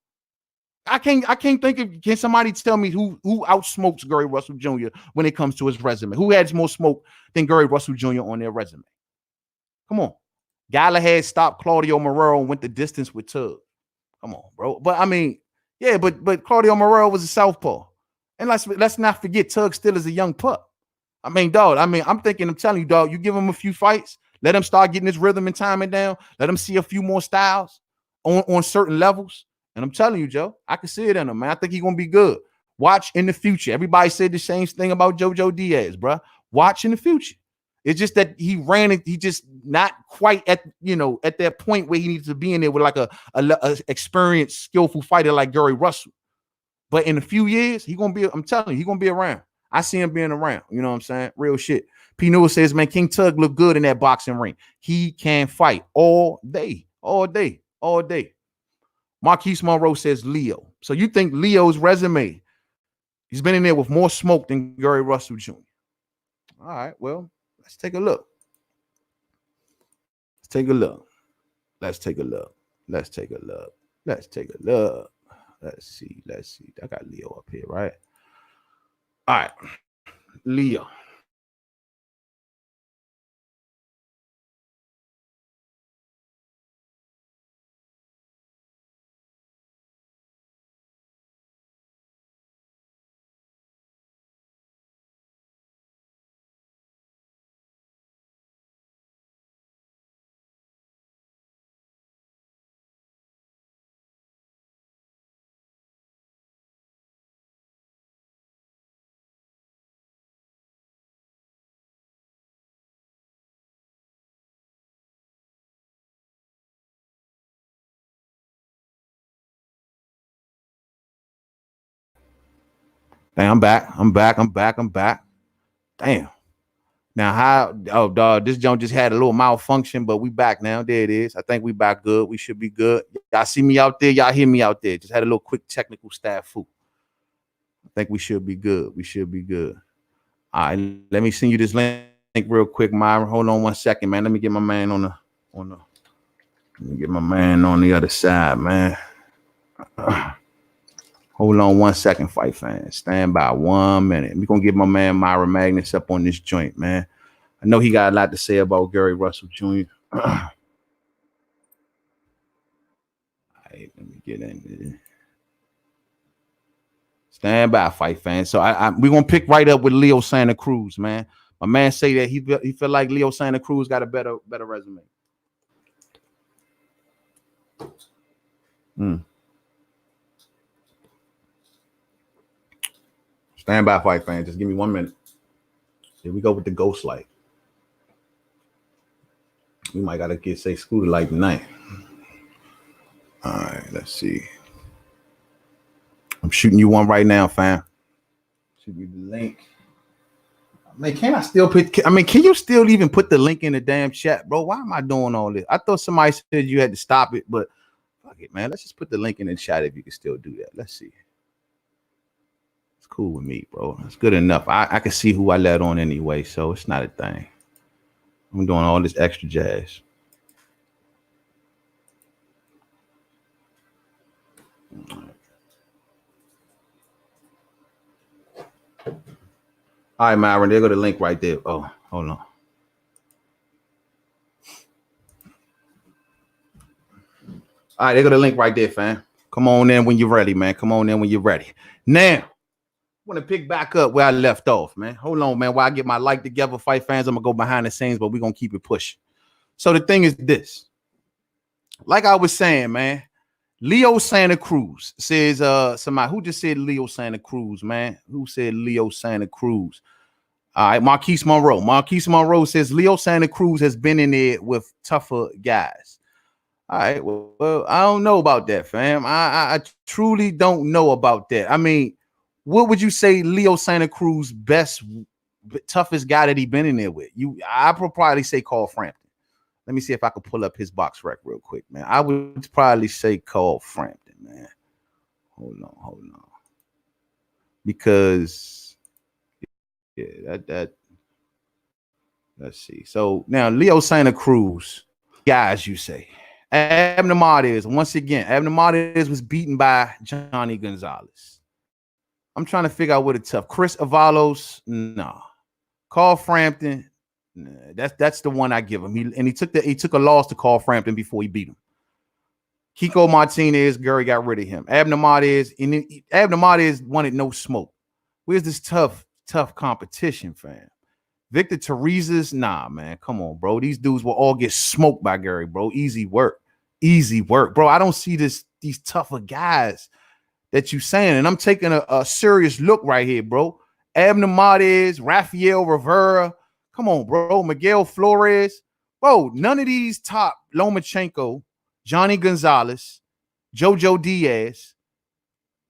I can't think of, can somebody tell me who outsmokes Gary Russell Jr. when it comes to his resume? Who has more smoke than Gary Russell Jr. on their resume? Come on. Galahad stopped Claudio Marrero and went the distance with Tug. Come on, bro. But I mean, yeah, but Claudio Marrero was a southpaw. And let's not forget Tug still is a young pup. I mean, dog, I'm telling you, dog, you give him a few fights, let him start getting his rhythm and timing down, let him see a few more styles on certain levels. And I'm telling you, Joe, I can see it in him, man. I think he's going to be good. Watch in the future. Everybody said the same thing about JoJo Diaz, bro. Watch in the future. It's just that he just not quite at that point where he needs to be in there with like a experienced, skillful fighter like Gary Russell. But in a few years, I'm telling you, he's going to be around. I see him being around. You know what I'm saying? Real shit. P. Newell says, man, King Tug look good in that boxing ring. He can fight all day. Marquise Monroe says Leo. So you think Leo's resume, he's been in there with more smoke than Gary Russell Jr. All right, well, let's take a look. Let's take a look. Let's see. I got Leo up here, right? All right, Leo. Damn, I'm back. Damn. Now how? Oh, dog, this joint just had a little malfunction, but we back now. There it is. I think we back good. We should be good. Y'all see me out there? Y'all hear me out there? Just had a little quick technical snafu. I think we should be good. We should be good. All right, let me send you this link real quick, Myra. Hold on 1 second, man. Let me get my man on the. Let me get my man on the other side, man. Hold on 1 second, fight fans. Stand by 1 minute. We're gonna get my man Myra Magnus up on this joint, man. I know he got a lot to say about Gary Russell Jr. All right, let me get in there. Stand by, fight fans. So we're gonna pick right up with Leo Santa Cruz, man. My man say that he feel like Leo Santa Cruz got a better resume. Stand by, fight fans. Just give me 1 minute. Here we go with the ghost light. We might gotta say scooter light tonight. All right, let's see. I'm shooting you one right now, fam. Shoot you the link. Man, can I still put? I mean, can you still even put the link in the damn chat, bro? Why am I doing all this? I thought somebody said you had to stop it, but fuck it, man. Let's just put the link in the chat if you can still do that. Let's see. It's cool with me, bro. It's good enough. I can see who I let on anyway, so it's not a thing. I'm doing all this extra jazz. All right, Myron, there go the link right there. Oh, hold on. All right, there go the link right there, fam. Come on in when you're ready, man. Come on in when you're ready. Now, I want to pick back up where I left off, man. Hold on, man. While I get my light together, fight fans, I'm going to go behind the scenes, but we're going to keep it pushing. So the thing is this. Like I was saying, man, Leo Santa Cruz says, somebody who just said Leo Santa Cruz, man? Who said Leo Santa Cruz? All right, Marquise Monroe. Marquise Monroe says Leo Santa Cruz has been in there with tougher guys. All right, well, I don't know about that, fam. I truly don't know about that. I mean, what would you say Leo Santa Cruz best, toughest guy that he been in there with? I would probably say Carl Frampton. Let me see if I can pull up his box rec real quick, man. I would probably say Carl Frampton, man. Hold on. Because, yeah, that let's see. So now Leo Santa Cruz, guys, you say. Abner Martez, once again, Abner Martez was beaten by Johnny Gonzalez. I'm trying to figure out what it's tough. Chris Avalos, no. Carl Frampton, nah, that's the one I give him. He took a loss to Carl Frampton before he beat him. Kiko Martinez, Gary got rid of him. Abner Martez wanted no smoke. Where's this tough competition, fam? Victor Teresa's, nah, man. Come on, bro. These dudes will all get smoked by Gary, bro. Easy work, bro. I don't see these tougher guys that you saying, and I'm taking a serious look right here, bro. Abner Martez, Rafael Rivera. Come on, bro. Miguel Flores. Bro, none of these top, Lomachenko, Johnny Gonzalez, Jojo Diaz,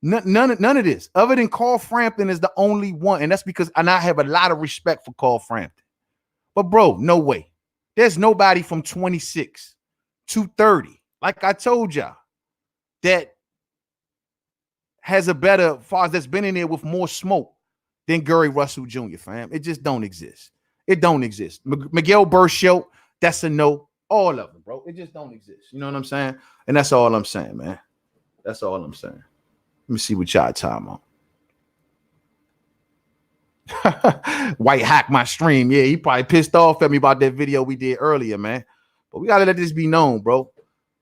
none of this. Other than Carl Frampton is the only one. And that's because I have a lot of respect for Carl Frampton. But, bro, no way. There's nobody from 26 to 30, like I told y'all, that has a better, far as that's been in there with more smoke than Gary Russell Jr., fam. It just don't exist. It don't exist. Miguel Burchell, that's a no. All of them, bro. It just don't exist. You know what I'm saying? And that's all I'm saying, man. That's all I'm saying. Let me see what y'all time on. White hack my stream. Yeah, he probably pissed off at me about that video we did earlier, man. But we gotta let this be known, bro.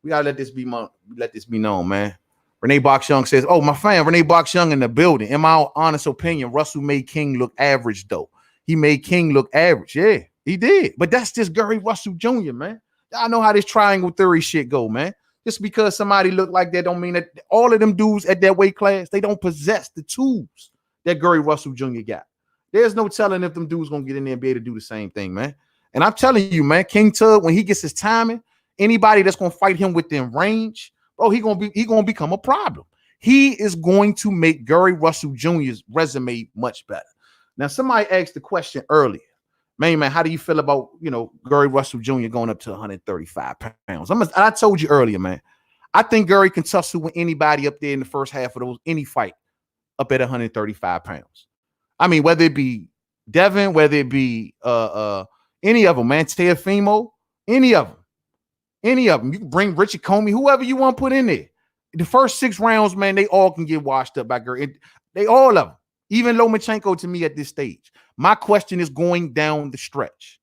We gotta let this be known, man. Renee Box Young says, "Oh, my fan, Renee Box Young in the building. In my honest opinion, Russell made King look average, though. He made King look average. Yeah, he did. But that's just Gary Russell Jr., man. Y'all know how this triangle theory shit go, man. Just because somebody look like that don't mean that all of them dudes at that weight class, they don't possess the tools that Gary Russell Jr. got. There's no telling if them dudes gonna get in there and be able to do the same thing, man. And I'm telling you, man, King Tug, when he gets his timing, anybody that's gonna fight him within range, bro, he gonna become a problem. He is going to make Gary Russell Jr.'s resume much better. Now, somebody asked the question earlier, man, how do you feel about, Gary Russell Jr. going up to 135 pounds? I told you earlier, man, I think Gary can tussle with anybody up there in the first half of any fight up at 135 pounds. I mean, whether it be Devin, whether it be any of them, man, Teofimo, any of them. You can bring Richard Comey, whoever you want to put in there. The first 6 rounds, man, they all can get washed up by Gary. They all of them. Even Lomachenko to me at this stage. My question is going down the stretch.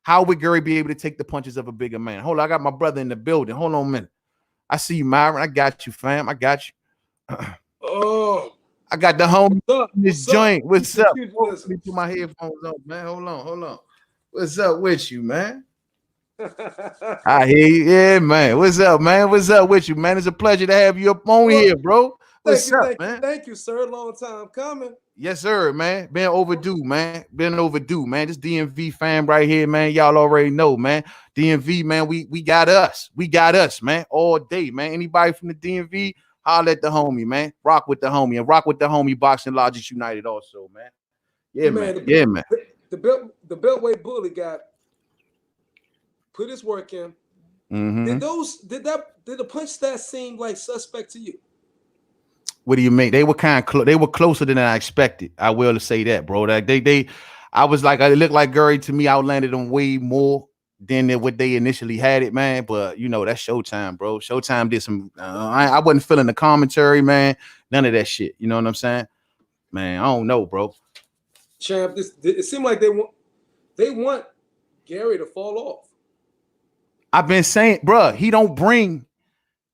How would Gary be able to take the punches of a bigger man? Hold on, I got my brother in the building. Hold on a minute. I see you, Myron. I got you, fam. I got you. Oh, I got the homie in this joint. What's up? Let me put my headphones on, man. Hold on. What's up with you, man? I hear you. Yeah, man. What's up, man? What's up with you, man? It's a pleasure to have you up on here, bro. What's up, man? Thank you, sir. Long time coming. Yes, sir, man. Been overdue, man. This DMV fam right here, man. Y'all already know, man. DMV, man, we got us. We got us, man, all day, man. Anybody from the DMV, holler at the homie, man. Rock with the homie. And rock with the homie Boxing Logics United also, man. Yeah, man. The Beltway Bully got put his work in. Mm-hmm. Did the punch stats seem like suspect to you? What do you mean? They were kind of they were closer than I expected. I will say that, bro. Like I was like, it looked like Gary to me outlanded them way more than what they initially had it, man. But that's Showtime, bro. Showtime did some. I wasn't feeling the commentary, man. None of that shit. You know what I'm saying, man? I don't know, bro. Champ, it seemed like they want Gary to fall off. I've been saying, bro, he don't bring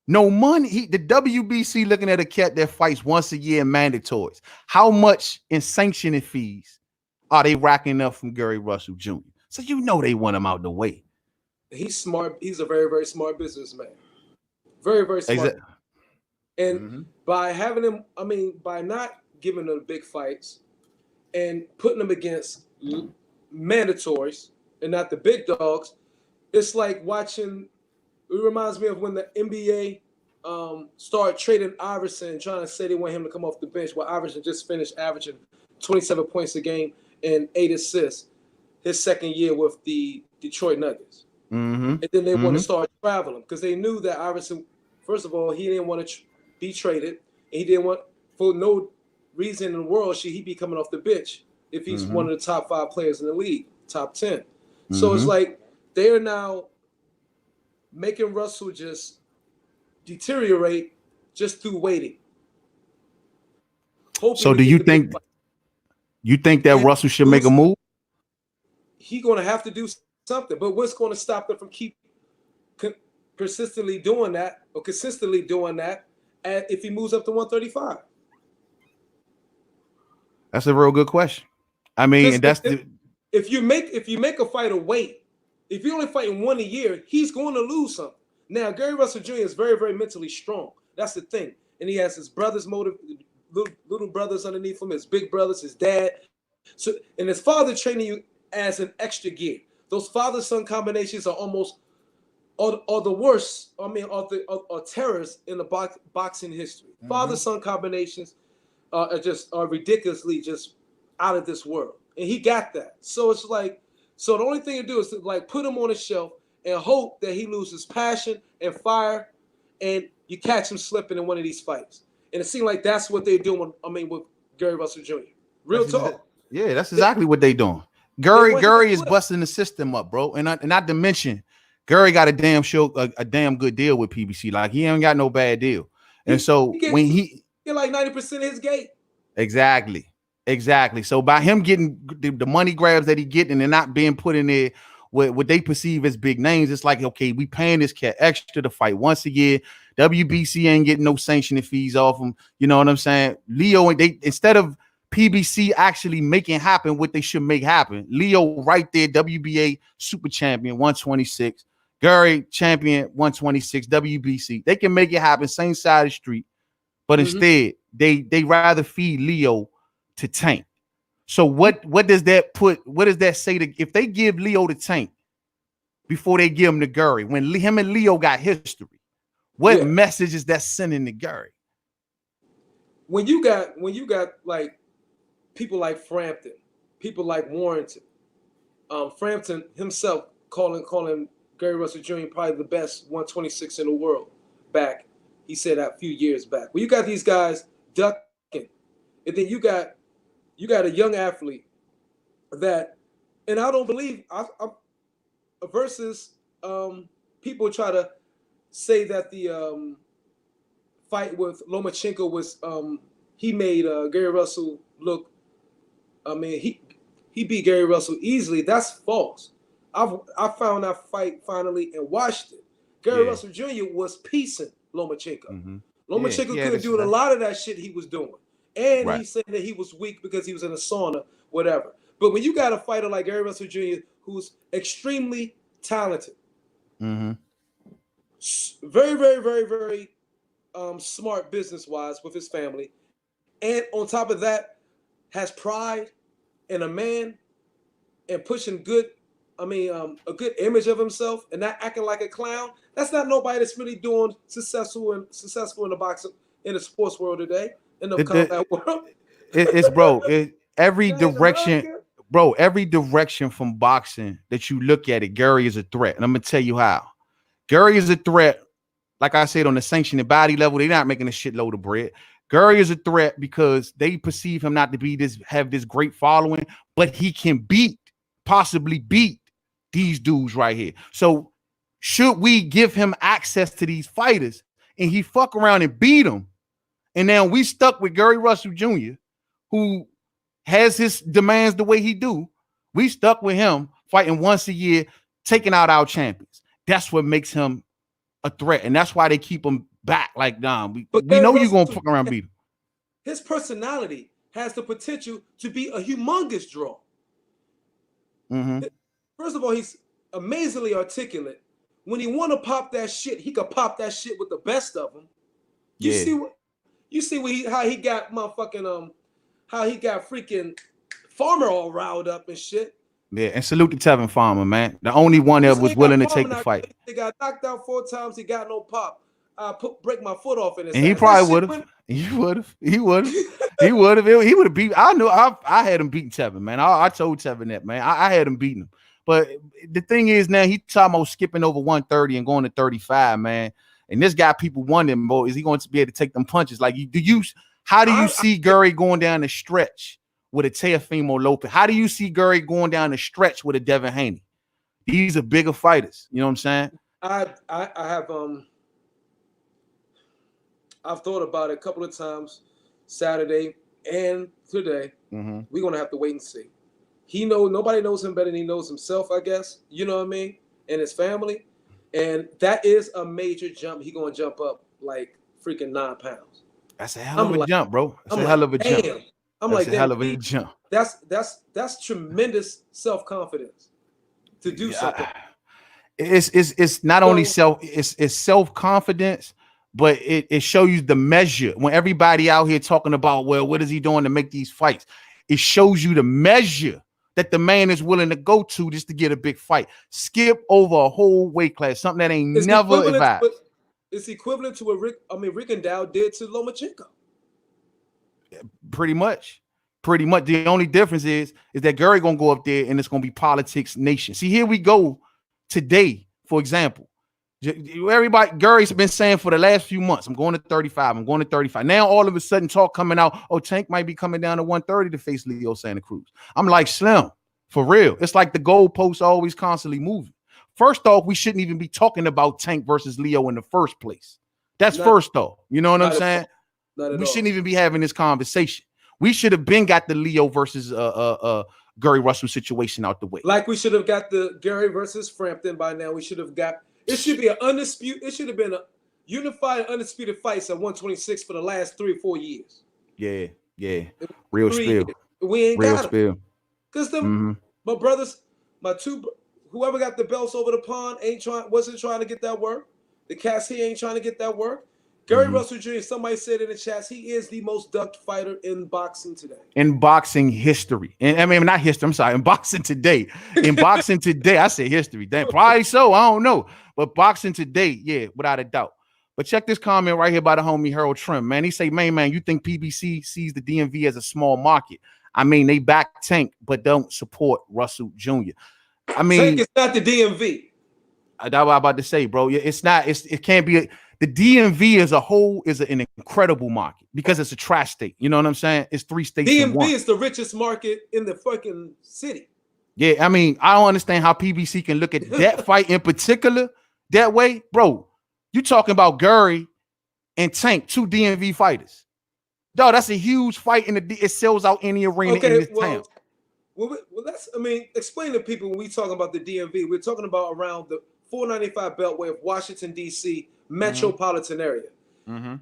no money. The WBC looking at a cat that fights once a year in mandatories. How much in sanctioning fees are they racking up from Gary Russell Jr.? So they want him out the way. He's smart. He's a very, very smart businessman. Very, very smart. Exactly. And by having him, by not giving them big fights and putting them against mandatories and not the big dogs, it's like watching. It reminds me of when the NBA started trading Iverson, trying to say they want him to come off the bench. Well, Iverson just finished averaging 27 points a game and 8 assists his second year with the Detroit Nuggets. And then they want to start traveling because they knew that Iverson, first of all, he didn't want to be traded. And he didn't want, for no reason in the world, should he be coming off the bench if he's one of the top 5 players in the league, top 10. So it's like they are now making Russell just deteriorate just through waiting. So do you think that Russell should make a move? He's going to have to do something, but what's going to stop them from consistently doing that if he moves up to 135? That's a real good question. I mean, if you make a fighter wait, if you're only fighting one a year, he's going to lose something. Now, Gary Russell Jr. is very, very mentally strong. That's the thing. And he has his brothers, little brothers underneath him, his big brothers, his dad. So, and his father training you as an extra gear. Those father-son combinations are almost are the worst. Are terrors in the boxing history. Father-son combinations are ridiculously just out of this world. And he got that. So it's like, so the only thing to do is to like put him on a shelf and hope that he loses passion and fire, and you catch him slipping in one of these fights. And it seemed like that's what they're doing. With Gary Russell Jr. Real talk. Yeah, that's exactly what they're doing. Gary is busting the system up, bro. And not to mention, Gary got a damn good deal with PBC. Like he ain't got no bad deal. And when he get like 90% of his gate. Exactly. So by him getting the money grabs that he getting and not being put in there what they perceive as big names, it's like, okay, we paying this cat extra to fight once a year. WBC ain't getting no sanctioning fees off him. You know what I'm saying? Leo, instead of PBC actually making happen what they should make happen, Leo right there, WBA super champion 126, Gary champion 126, WBC. They can make it happen, same side of the street, but instead they rather feed Leo to Tank. So what does that say to if they give Leo to Tank before they give him to Gary, when him and Leo got history, what message is that sending to Gary? when you got like people like Frampton, people like Warrington, Frampton himself calling Gary Russell Jr. probably the best 126 in the world back. He said that a few years back. Well, you got these guys ducking, and then you got a young athlete that, and I don't believe versus people try to say that the fight with Lomachenko was he made Gary Russell look. I mean, he beat Gary Russell easily. That's false. I found that fight finally and watched it. Gary Russell Jr. was piecing Lomachenko. Mm-hmm. Lomachenko couldn't do a lot of that shit he was doing. And he said that he was weak because he was in a sauna, whatever. But when you got a fighter like Gary Russell Jr., who's extremely talented, mm-hmm. very, very, very, very smart business-wise with his family, and on top of that, has pride and a man and pushing a good image of himself and not acting like a clown. That's not nobody that's really doing successful in the boxing, in the sports world today, in the combat world. Every direction from boxing that you look at it, Gary is a threat. And I'm going to tell you how. Gary is a threat. Like I said, on the sanctioned body level, they're not making a shitload of bread. Gary is a threat because they perceive him not to have this great following, but he can possibly beat these dudes right here. So should we give him access to these fighters and he fuck around and beat them? And now we stuck with Gary Russell Jr., who has his demands the way he do. We stuck with him fighting once a year, taking out our champions. That's what makes him a threat. And that's why they keep him back like, nah, we know you're going to fuck around and beat him. His personality has the potential to be a humongous draw. Mm-hmm. First of all, he's amazingly articulate. When he want to pop that shit, he could pop that shit with the best of them. You see how he got motherfucking how he got freaking Farmer all riled up and shit. Yeah, and salute to Tevin Farmer, man. The only one that was willing to take the fight. He got knocked out 4 times. He got no pop. Break my foot off in his. And he probably would have. He would have. He would have beat. I knew. I had him beating Tevin, man. I told Tevin that, man. I had him beating him. But the thing is, now he talking about skipping over 130 and going to 35, man. And this guy, people wondering, boy, is he going to be able to take them punches? Like, how do you see Gary going down the stretch with a Teofimo Lopez? How do you see Gary going down the stretch with a Devin Haney? These are bigger fighters. You know what I'm saying? I've thought about it a couple of times, Saturday and today. Mm-hmm. We're gonna have to wait and see. Nobody knows him better than he knows himself, I guess. You know what I mean? And his family. And that is a major jump. He gonna jump up like freaking 9 pounds. That's a hell of a jump, bro. That's a hell of a jump. That's a hell of a jump. That's tremendous self-confidence to do something. It's not only it's self-confidence, but it shows you the measure. When everybody out here talking about, well, what is he doing to make these fights? It shows you the measure that the man is willing to go to just to get a big fight. Skip over a whole weight class, something that ain't never advised. It's equivalent to what Rigondeaux did to Lomachenko. Pretty much. The only difference is that Gary gonna go up there and it's gonna be politics nation. See, here we go today, for example. Gary's been saying for the last few months, I'm going to 35. I'm going to 35. Now all of a sudden talk coming out, oh, Tank might be coming down to 130 to face Leo Santa Cruz. I'm like, Slim, for real. It's like the goalposts always constantly moving. First off, we shouldn't even be talking about Tank versus Leo in the first place. That's first off. You know what I'm saying? We shouldn't even be having this conversation. We should have been got the Leo versus Gary Russell situation out the way. Like we should have got the Gary versus Frampton by now. We should have got. It should be an undisputed. It should have been a unified, undisputed fights at 126 for the last 3 or 4 years. Yeah. Real spill. We ain't Real got spill. Because my brothers, whoever got the belts over the pond wasn't trying to get that work. The cats here ain't trying to get that work. Gary Russell Jr., somebody said in the chats, he is the most ducked fighter in boxing today. In boxing history. And I mean, not history, I'm sorry, in boxing today. In boxing today, I say history. Damn, probably so, I don't know. But boxing today, yeah, without a doubt. But check this comment right here by the homie Harold Trim, man. He say, man, you think PBC sees the DMV as a small market? I mean, they back Tank, but don't support Russell Jr. I mean, Tank is not the DMV. That's what I'm about to say, bro. It's not. It can't be. The DMV as a whole is an incredible market because it's a trash state. You know what I'm saying? It's 3 states in one. DMV is the richest market in the fucking city. Yeah, I mean, I don't understand how PBC can look at that fight in particular that way, bro. You talking about Gary and Tank, 2 DMV fighters. Dog, that's a huge fight it sells out any arena in this town. Well, that's, I mean, explain to people when we talking about the DMV, we're talking about around the 495 Beltway of Washington, D.C. metropolitan area.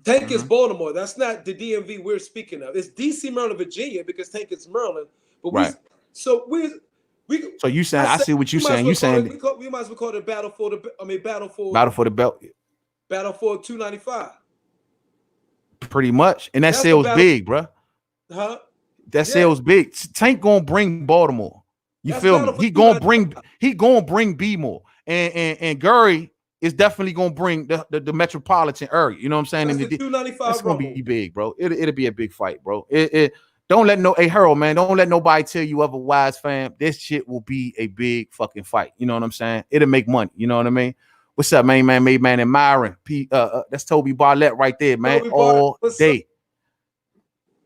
Tank is Baltimore. That's not the DMV we're speaking of. It's D.C., Maryland, Virginia, because Tank is Maryland. But so you saying, I see what you're saying. You saying we might as well call it battle for the belt. Battle for 295. Pretty much. And that sales big, bro. Huh? That sales big. Tank gonna bring Baltimore. You feel me? He gonna bring B more. And Gary is definitely gonna bring the metropolitan area. You know what I'm saying? That's the 295. It's gonna be big, bro. It'll be a big fight, bro. Don't let Harold, man. Don't let nobody tell you otherwise, fam. This shit will be a big fucking fight. You know what I'm saying? It'll make money. You know what I mean? What's up, main man, and Myron? That's Toby Barlett right there, man. All day.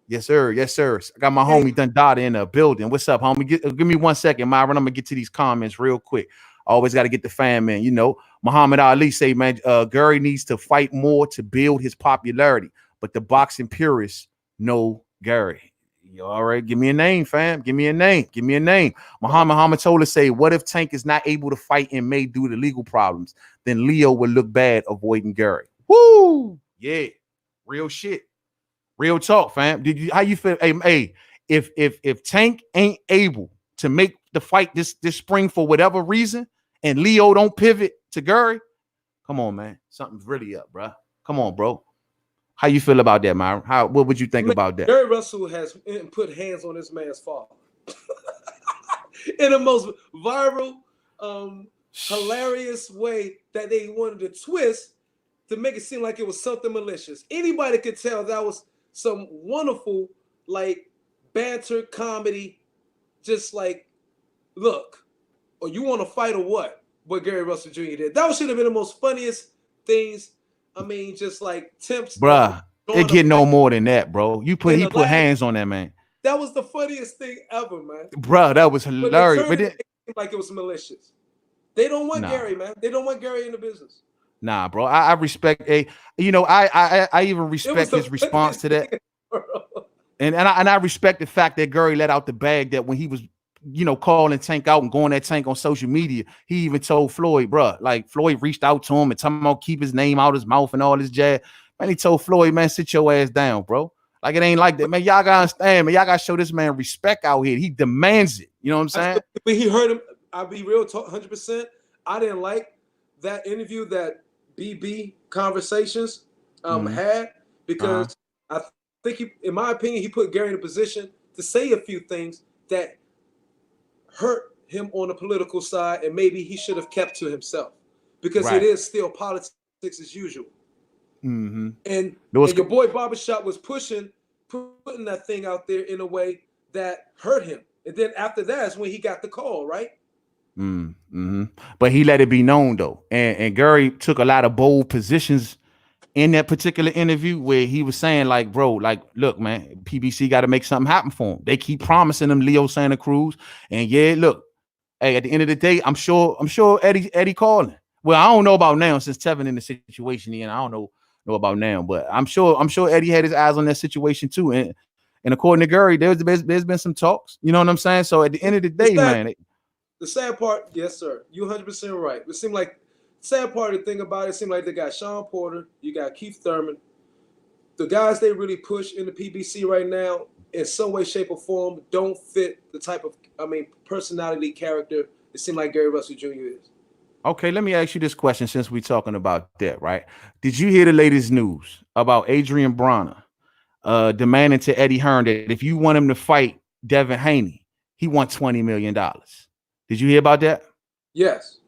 Yes, sir. Yes, sir. I got my homie Dundada in the building. What's up, homie? Give me 1 second, Myron. I'm gonna get to these comments real quick. Always got to get the fam in. You know, Muhammad Ali say, man, Gary needs to fight more to build his popularity, but the boxing purists know Gary. You all right? Give me a name, fam. Give me a name. Give me a name. Muhammad Hamatola say, what if Tank is not able to fight in May due to legal problems? Then Leo will look bad avoiding Gary. Woo! Yeah, real shit. Real talk, fam. How you feel? Hey, if Tank ain't able to make the fight this spring for whatever reason, and Leo don't pivot to Gary, come on, man. Something's really up, bro. Come on, bro. How you feel about that, Myron? What would you think about that? Gary Russell has put hands on this man's father in the most viral, hilarious way that they wanted to twist to make it seem like it was something malicious. Anybody could tell that was some wonderful, like, banter comedy. Just like, look, or you want to fight or what? What Gary Russell Jr. did. That should have been the most funniest things. I mean, just like temps. Bruh, it get no more than that, bro. He put hands on that man. That was the funniest thing ever, man. Bruh, that was hilarious. But it like it was malicious. They don't want Gary, man. They don't want Gary in the business. Nah, bro. I respect I even respect his response to that. And I respect the fact that Gary let out the bag that when he was, calling Tank out and going at Tank on social media, he even told Floyd, bro, like Floyd reached out to him and told him to keep his name out his mouth and all this jazz. Man, he told Floyd, man, sit your ass down, bro. Like, it ain't like that, man. Y'all gotta understand, man. Y'all gotta show this man respect out here. He demands it. You know what I'm saying? But he heard him. I'll be real, 100%. I didn't like that interview that BB Conversations had, because I think in my opinion, he put Gary in a position to say a few things that hurt him on the political side, and maybe he should have kept to himself, because it is still politics as usual. And your boy Barbershop was putting that thing out there in a way that hurt him. And then after that is when he got the call, right? But he let it be known, though. And Gary took a lot of bold positions in that particular interview where he was saying, like, bro, like, look, man, PBC got to make something happen for him. They keep promising him Leo Santa Cruz. And yeah, look, hey, at the end of the day, I'm sure Eddie calling. Well, I don't know about now since Tevin in the situation, and I don't know about now, but I'm sure Eddie had his eyes on that situation too. And according to Gary, there's been some talks. You know what I'm saying? So at the end of the day, man. The sad part, yes, sir. You 100% right. It seemed like sad part of the thing about it seemed like they got Sean Porter, you got Keith Thurman. The guys they really push in the PBC right now, in some way, shape, or form, don't fit the type of, personality, character it seemed like Gary Russell Jr. is. Okay, let me ask you this question since we're talking about that, right? Did you hear the latest news about Adrian Bronner demanding to Eddie Hearn that if you want him to fight Devin Haney, he wants $20 million? Did you hear about that? Yes.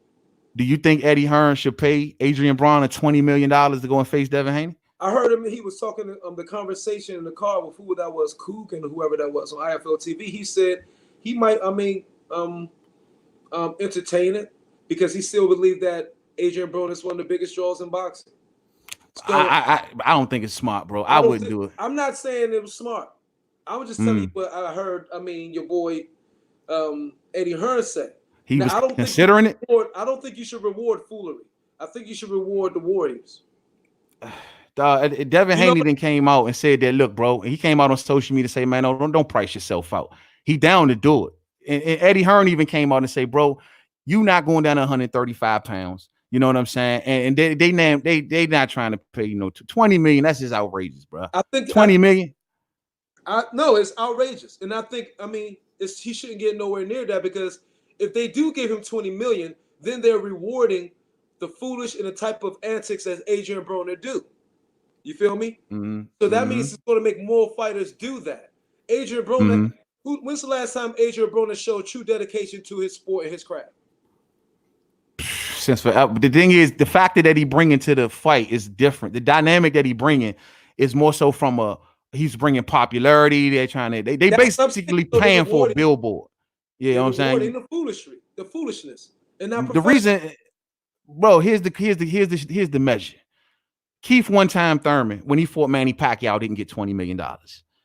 Do you think Eddie Hearn should pay Adrian Broner $20 million to go and face Devin Haney? I heard him. He was talking the conversation in the car with who that was, Cook and whoever that was on IFL TV. He said he might. Entertain it because he still believed that Adrian Broner is one of the biggest draws in boxing. So, I don't think it's smart, bro. I wouldn't do it. I'm not saying it was smart. I was just telling you what I heard. I mean, your boy Eddie Hearn said. He was considering it. I don't think you should reward foolery. I think you should reward the Warriors. Devin Haney then came out and said that, look, bro, and he came out on social media to say, man, no, don't price yourself out. He down to do it. And Eddie Hearn even came out and say, bro, you not going down 135 pounds. You know what I'm saying? And they not trying to pay, 20 million. That's just outrageous, bro. I think 20 million. No, it's outrageous. And I think, he shouldn't get nowhere near that because if they do give him 20 million, then they're rewarding the foolish and the type of antics as Adrian Broner do. You feel me? Mm-hmm. So that means it's going to make more fighters do that. Adrian Broner, when's the last time Adrian Broner showed true dedication to his sport and his craft? Since forever. The thing is, the factor that he bringing to the fight is different. The dynamic that he bringing is more so from he's bringing popularity. They're trying to they basically paying for a billboard. Yeah, you know what I'm saying? The foolishness, and not the reason, bro. Here's the measure. Keith one-time Thurman, when he fought Manny Pacquiao, didn't get $20 million.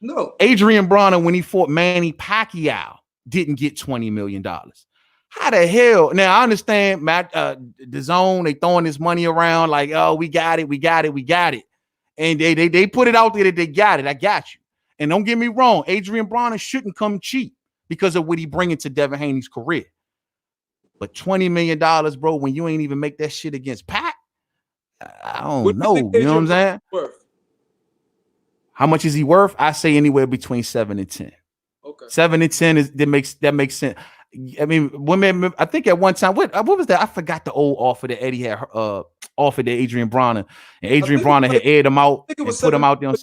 No. Adrian Broner, when he fought Manny Pacquiao, didn't get $20 million. How the hell? Now, I understand the zone, they throwing this money around like, oh, we got it. And they put it out there that they got it. I got you. And don't get me wrong, Adrian Broner shouldn't come cheap because of what he bringing to Devin Haney's career. But $20 million, bro, when you ain't even make that shit against Pac, I don't know. You know what I'm saying? Worth? How much is he worth? I say anywhere between 7 and 10. Okay. 7 and 10 that makes sense. I mean, women. I think at one time, what was that? I forgot the old offer that Eddie had offered to Adrian Broner, and Adrian Broner had aired him out and put him out there.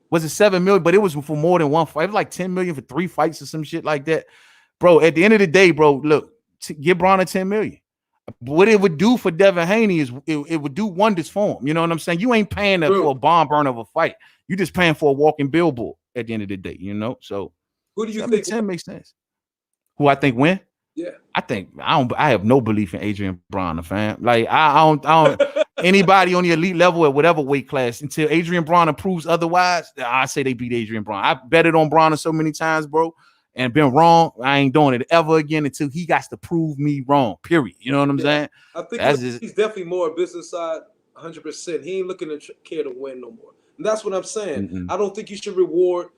Was it 7 million? But it was for more than one fight. It was like 10 million for 3 fights or some shit like that, bro. At the end of the day, bro, look, give Broner 10 million. What it would do for Devin Haney is it would do wonders for him. You know what I'm saying? You ain't paying for a bomb burner of a fight. You just paying for a walking billboard at the end of the day. You know. So who do you think 10 makes sense? Who I think win? Yeah, I have no belief in Adrian Broner, fam. Like I don't anybody on the elite level at whatever weight class until Adrian Broner proves otherwise. I say they beat Adrian Broner. I betted on Broner so many times, bro, and been wrong. I ain't doing it ever again until he got to prove me wrong. Period. You know what I'm saying? I think he's definitely more business side, 100%. He ain't looking to care to win no more. And that's what I'm saying. I don't think you should reward.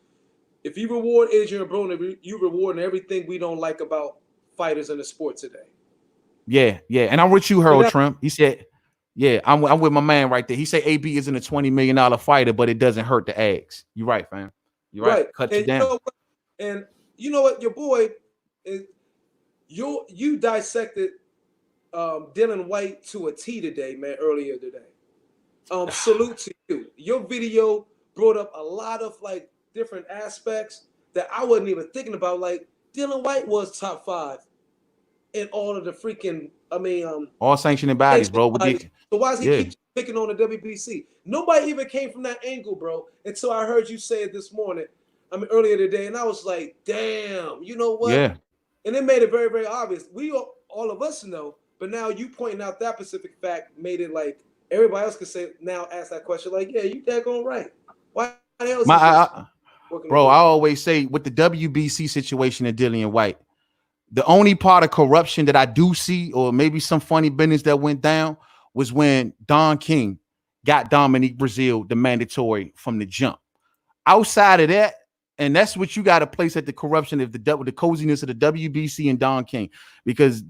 If you reward Adrian Broner, you rewarding everything we don't like about fighters in the sport today. Yeah. And I'm with you, Harold Trump. He said, yeah, I'm with my man right there. He said AB isn't a $20 million fighter, but it doesn't hurt the eggs. You're right, fam. You're right. Cut you down. And you know what? Your boy, you dissected Dylan White to a T today, man, earlier today. Salute to you. Your video brought up a lot of like different aspects that I wasn't even thinking about. Like Dylan White was top 5 in all of the freaking, all sanctioning bodies, bro. So why is he keep picking on the WBC? Nobody even came from that angle, bro, until I heard you say it this morning. Earlier today, and I was like, damn, you know what? Yeah. And it made it very, very obvious. We all of us know, but now you pointing out that specific fact made it like everybody else could say now ask that question, like, yeah, you daggone right. Why the hell is bro, I always say with the WBC situation of Dylan White, the only part of corruption that I do see, or maybe some funny business that went down, was when Don King got Dominique Brazil the mandatory from the jump. Outside of that, and that's what you got to place at the corruption of the coziness of the WBC and Don King. Because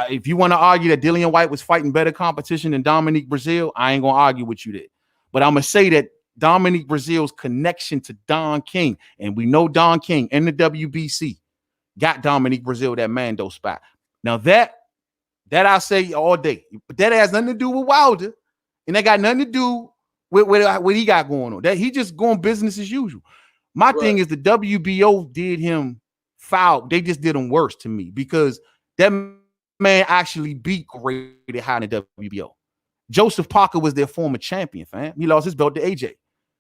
if you want to argue that Dillian White was fighting better competition than Dominique Brazil, I ain't going to argue with you there. But I'm going to say that Dominique Brazil's connection to Don King, and we know Don King in the WBC got Dominique Brazil that Mando spot. Now that I say all day, but that has nothing to do with Wilder, and that got nothing to do with what he got going on. That he just going business as usual. My thing is the WBO did him foul. They just did him worse to me because that man actually beat Ray High in the WBO. Joseph Parker was their former champion, fam. He lost his belt to AJ,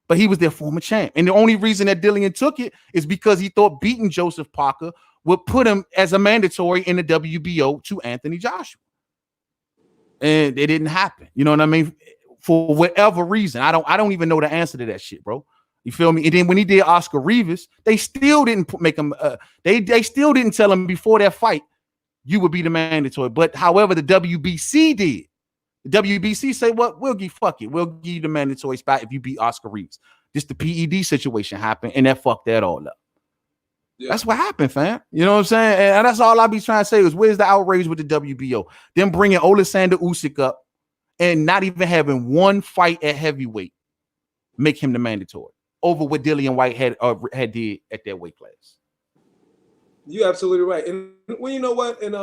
but he was their former champ. And the only reason that Dillian took it is because he thought beating Joseph Parker would put him as a mandatory in the WBO to Anthony Joshua. And it didn't happen. You know what I mean? For whatever reason. I don't even know the answer to that shit, bro. You feel me? And then when he did Oscar Rivas, they still didn't make him they still didn't tell him before that fight you would be the mandatory. But however, the WBC did. The WBC say, what? We'll give you the mandatory spot if you beat Oscar Rivas. Just the PED situation happened, and that fucked that all up. Yeah. That's what happened, fam. You know what I'm saying? And that's all I be trying to say is, where's the outrage with the WBO? Them bringing Oleksandr Usyk up and not even having one fight at heavyweight make him the mandatory over what Dillian White had did at that weight class. You're absolutely right. And well, you know what? And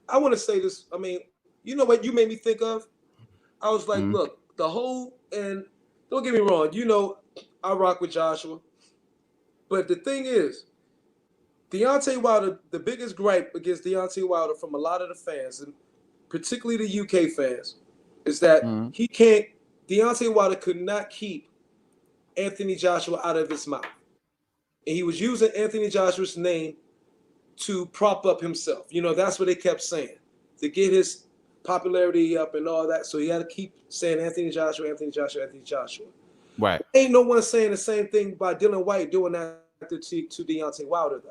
I want to say this. I mean, you know what you made me think of? I was like, look, the whole, and don't get me wrong, you know, I rock with Joshua. But the thing is, Deontay Wilder, the biggest gripe against Deontay Wilder from a lot of the fans, and particularly the UK fans, is that Deontay Wilder could not keep Anthony Joshua out of his mouth. And he was using Anthony Joshua's name to prop up himself. You know, that's what they kept saying, to get his popularity up and all that. So he had to keep saying Anthony Joshua, Anthony Joshua, Anthony Joshua. Right. Ain't no one saying the same thing by Dillian White doing that to Deontay Wilder, though.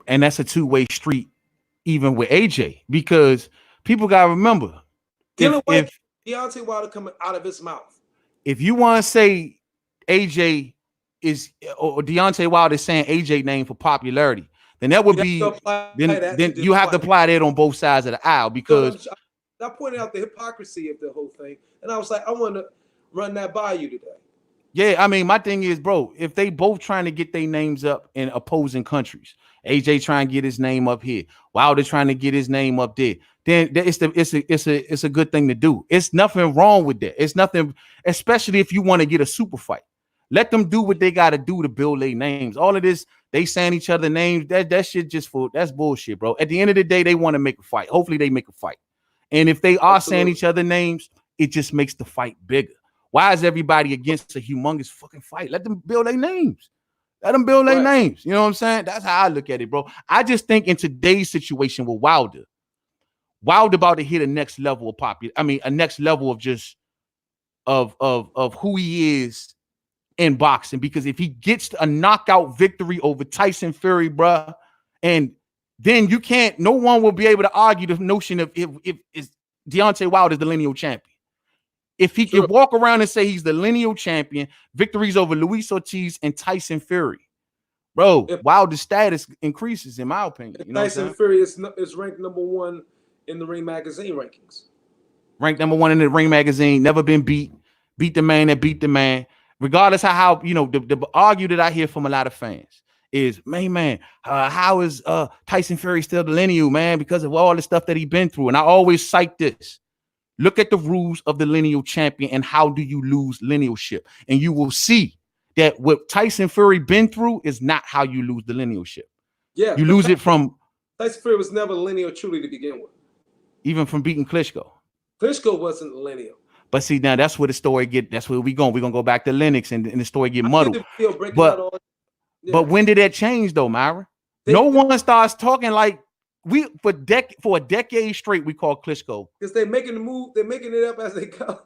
And that's a two-way street, even with AJ, because people got to remember, if Deontay Wilder coming out of his mouth. If you want to say AJ is, or Deontay Wilder is saying AJ name for popularity, then that would be, then you have to apply that on both sides of the aisle, because I pointed out the hypocrisy of the whole thing, and I was like, I want to run that by you today. Yeah, I mean, my thing is, bro, if they both trying to get their names up in opposing countries, AJ trying to get his name up here, Wilder trying to get his name up there, then it's a good thing to do. It's nothing wrong with that. It's nothing, especially if you want to get a super fight. Let them do what they got to do to build their names. All of this, they saying each other names, that shit that's bullshit, bro. At the end of the day, they want to make a fight. Hopefully they make a fight. And if they are saying each other names, it just makes the fight bigger. Why is everybody against a humongous fucking fight? Let them build their names. Let them build their names. You know what I'm saying? That's how I look at it, bro. I just think in today's situation with Wilder about to hit a next level of a next level of just of who he is in boxing. Because if he gets a knockout victory over Tyson Fury, bro, and then no one will be able to argue the notion of if Deontay Wilder is the lineal champion. If he can walk around and say he's the lineal champion, victories over Luis Ortiz and Tyson Fury, bro, Wilder's status increases, in my opinion. You know Tyson Fury is ranked number 1 in the Ring Magazine rankings. Ranked number 1 in the Ring Magazine, never been beat the man that beat the man. Regardless of how, you know, the argue that I hear from a lot of fans is, how is Tyson Fury still the lineal, man, because of all the stuff that he's been through. And I always cite this. Look at the rules of the lineal champion and how do you lose linealship. And you will see that what Tyson Fury been through is not how you lose the linealship. Yeah. You lose it from... Tyson Fury was never lineal truly to begin with. Even from beating Klitschko. Klitschko wasn't lineal. But see, now that's where the story that's where we're going to go back to Lennox and the story get muddled. But when did that change though, Myra? No one starts talking like... for a decade straight, we call Klitschko. Because they're making the move, they're making it up as they go.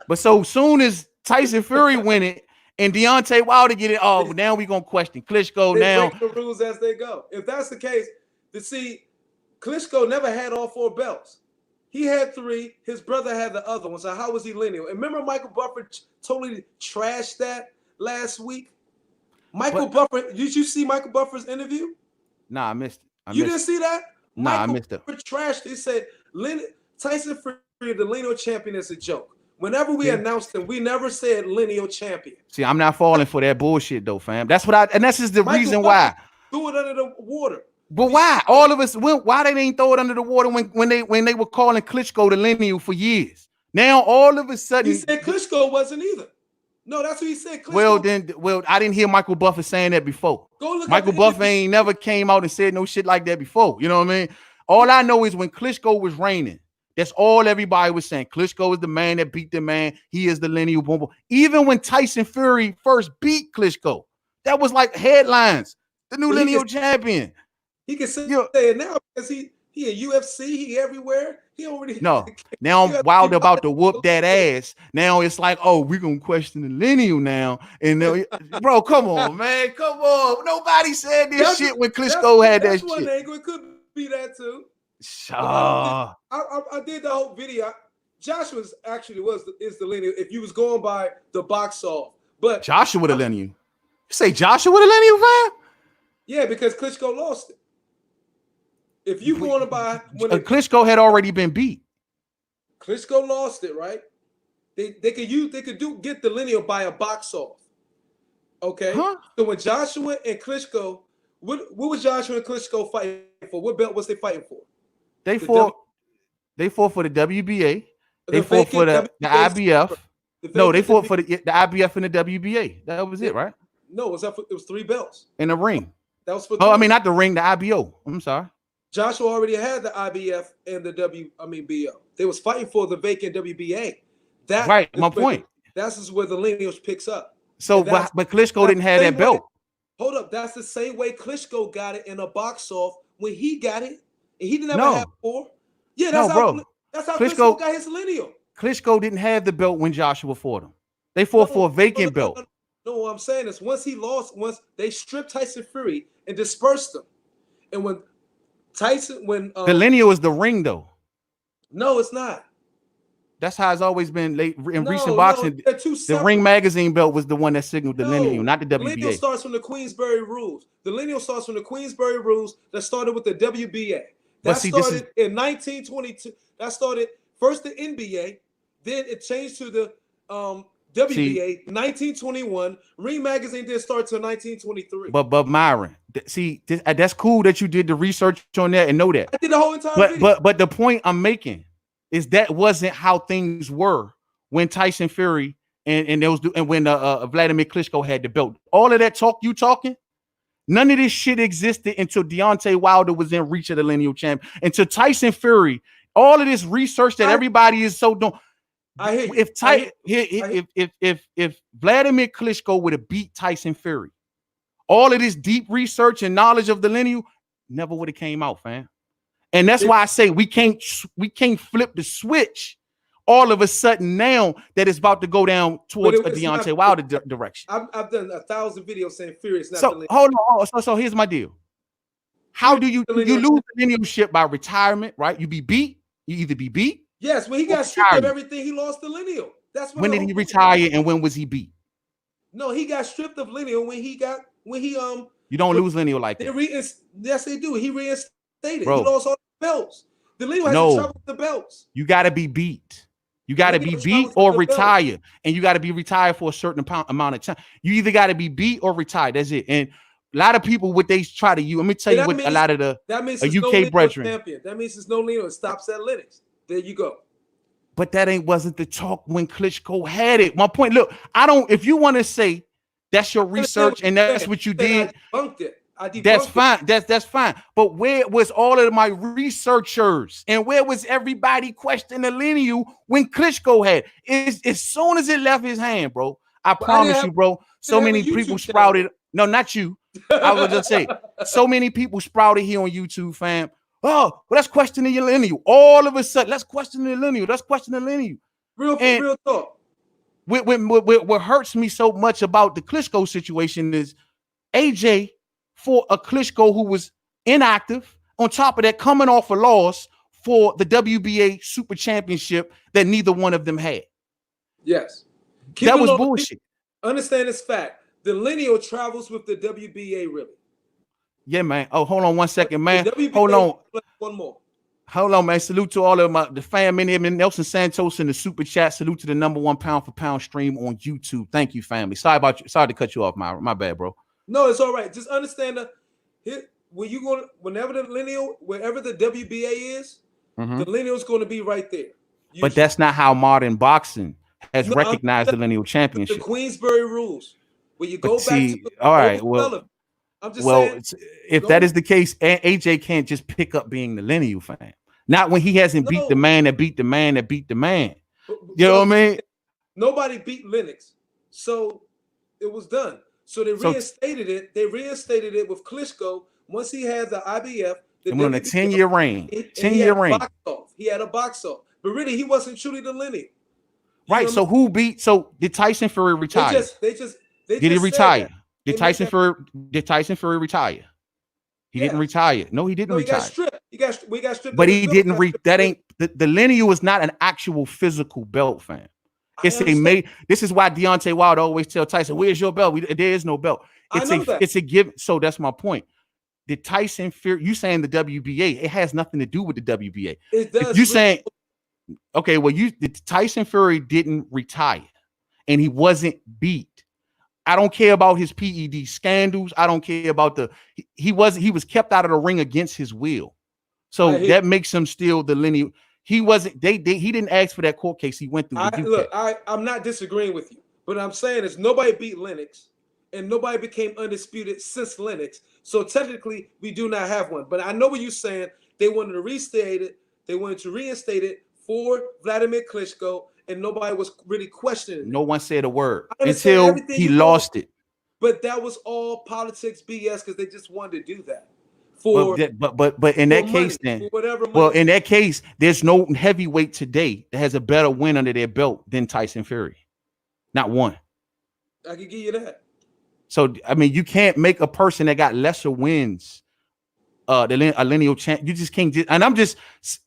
But so soon as Tyson Fury win it and Deontay Wilder get it, now we're gonna question Klitschko. They break the rules as they go. If that's the case, Klitschko never had all 4 belts. He had 3. His brother had the other one. So how was he lineal? And remember, Michael Buffer totally trashed that last week. Buffer, did you see Michael Buffer's interview? Nah, I missed it. You didn't see that? Nah, I missed it. Trashed. He said Tyson Fury, the lineal champion, is a joke. Whenever we announced him, we never said lineal champion. See, I'm not falling for that bullshit though, fam. That's just the reason why. Threw it under the water. But why? All of us, why they didn't throw it under the water when they were calling Klitschko the lineal for years? Now all of a sudden he said Klitschko wasn't either. No, that's what he said. Klitschko. Well, I didn't hear Michael Buffer saying that before. Michael Buffer ain't never came out and said no shit like that before. You know what I mean? All I know is when Klitschko was reigning, that's all everybody was saying. Klitschko is the man that beat the man. He is the lineal boom boom. Even when Tyson Fury first beat Klitschko, that was like headlines. The new lineal champion. He can say it now because he in UFC, he everywhere. He already no. Now I'm wild about to whoop that ass. Now it's like, oh, we're gonna question the lineal now. And bro, come on, man, come on. Nobody said this shit when Klitschko had that shit. That's one angle. It could be that too. I did the whole video. Joshua actually is the lineal. If you was going by the box off, but Joshua the lineal. You say Joshua the lineal, man? Yeah, because Klitschko lost it. If you going to buy when Klitschko had already been beat. Klitschko lost it, right? They could get the lineal by a box off. Okay. Huh? So when Joshua and Klitschko, what was Joshua and Klitschko fighting for? What belt was they fighting for? They fought for the WBA. They fought for the IBF. No, they fought for the IBF and the WBA. That was it, right? No, it was 3 belts in the ring. That was for. Oh, I mean not the ring, the IBO. I'm sorry. Joshua already had the IBF and the BO. They was fighting for the vacant WBA. That right. My point. That's where the lineage picks up. So, but Klitschko didn't have that belt. Hold up, that's the same way Klitschko got it in a box off when he got it, and he didn't ever have it before. Yeah, that's how Klitschko got his lineal. Klitschko didn't have the belt when Joshua fought him. They fought for a vacant belt. No, what I'm saying is once they stripped Tyson Fury and dispersed him, and when the lineal is the ring, though. No, it's not. That's how it's always been in recent boxing. The Ring magazine belt was the one that signaled the lineal, not the WBA. The lineal starts from the Queensberry rules. The lineal starts from the Queensberry rules that started with the WBA. That started in 1922. That started first the NBA, then it changed to the WBA, 1921. Ring magazine didn't start till 1923. But Myron, that's cool that you did the research on that and know that. I did the whole entire video. But the point I'm making is that wasn't how things were when Tyson Fury and when Vladimir Klitschko had the belt. All of that talk you talking, none of this shit existed until Deontay Wilder was in reach of the lineal champ. Until Tyson Fury, all of this research that everybody is so doing. I hear you. If Vladimir Klitschko would have beat Tyson Fury, all of this deep research and knowledge of the lineal never would have came out, fam. And that's why I say we can't flip the switch all of a sudden now that it's about to go down towards a Deontay Wilder direction. I've done 1,000 videos saying Fury is not so the lineal. Hold on. So here's my deal. How do you lose the linealship by retirement? Right? You either be beat. Yes, when he got stripped of everything, he lost the lineal. That's when did he retire and when was he beat? No, he got stripped of lineal when he You don't lose lineal like that. Yes, they do. He reinstated. Bro. He lost all the belts. The lineal has to travel with the belts. You got to be beat. You got to be beat or retire, and you got to be retired for a certain amount of time. You either got to be beat or retire. That's it. And a lot of people, what they try to use. Let me tell you what a lot of the UK brethren. That means there's no lineal. It stops at Linux. There you go. But that wasn't the talk when Klitschko had it. My point, look, if you want to say that's your research and that's what you did, I debunked it. That's fine. That's fine. But where was all of my researchers and where was everybody questioning the lineal when Klitschko had it? As soon as it left his hand, bro, I promise you, bro, so many people sprouted. No, not you. I was just saying, so many people sprouted here on YouTube, fam. Oh, well, let's question the lineal. All of a sudden, let's question the lineal. Let's question the lineal. Real talk. What hurts me so much about the Klitschko situation is AJ for a Klitschko who was inactive. On top of that, coming off a loss for the WBA Super Championship that neither one of them had. Yes. That was bullshit. Understand this fact. The lineal travels with the WBA, really. Yeah, man. Oh, hold on 1 second, man. Hold on. One more. Hold on, man. Salute to all of the fam in here. Nelson Santos in the super chat. Salute to the #1 pound for pound stream on YouTube. Thank you, family. Sorry to cut you off, my bad, bro. No, it's all right. Just understand that whenever the WBA is, the lineal is going to be right there. But that's not how modern boxing has recognized the lineal championship. The Queensberry rules. Where you go back to all right, well, I'm just Well, saying. if that is the case, AJ can't just pick up being the lineal fan. Not when he hasn't beat the No, man that beat the man that beat the man. You know but what I mean? nobody beat Lennox, so it was done. So they So reinstated it. They reinstated it with Klitschko once he had the IBF, the it went on a WBF, 10-year reign. and he 10-year had a reign. box off. He had a box off, but really he wasn't truly the lineal. Right. So who beat? So did Tyson Fury retire? They just Did he retire? Did Tyson Fury retire? He didn't Yes. retire. No, he didn't No, he got retire. stripped. We got stripped. But he didn't that ain't the lineal is not an actual physical belt, fam. It's a made. This is why Deontay Wilder always tell Tyson, "Where's your belt? There is no belt." It's a give. So that's my point. Did Tyson Fury? You saying the WBA? It has nothing to do with the WBA. It does. If you saying, okay, well, Tyson Fury didn't retire, and he wasn't beat. I don't care about his PED scandals. I don't care about he was kept out of the ring against his will. So that makes him still the lineal. He wasn't, he didn't ask for that court case. He went through the UK. Look, I'm not disagreeing with you, but I'm saying is nobody beat Lennox and nobody became undisputed since Lennox. So technically we do not have one, but I know what you're saying. They wanted to restate it. They wanted to reinstate it for Vladimir Klitschko, and nobody was really questioning it. No one said a word until he lost it. But that was all politics BS because they just wanted to do that. But in that case, then, well, in that case, there's no heavyweight today that has a better win under their belt than Tyson Fury. Not one. I can give you that. So I mean, you can't make a person that got lesser wins a lineal champ. You just can't. And I'm just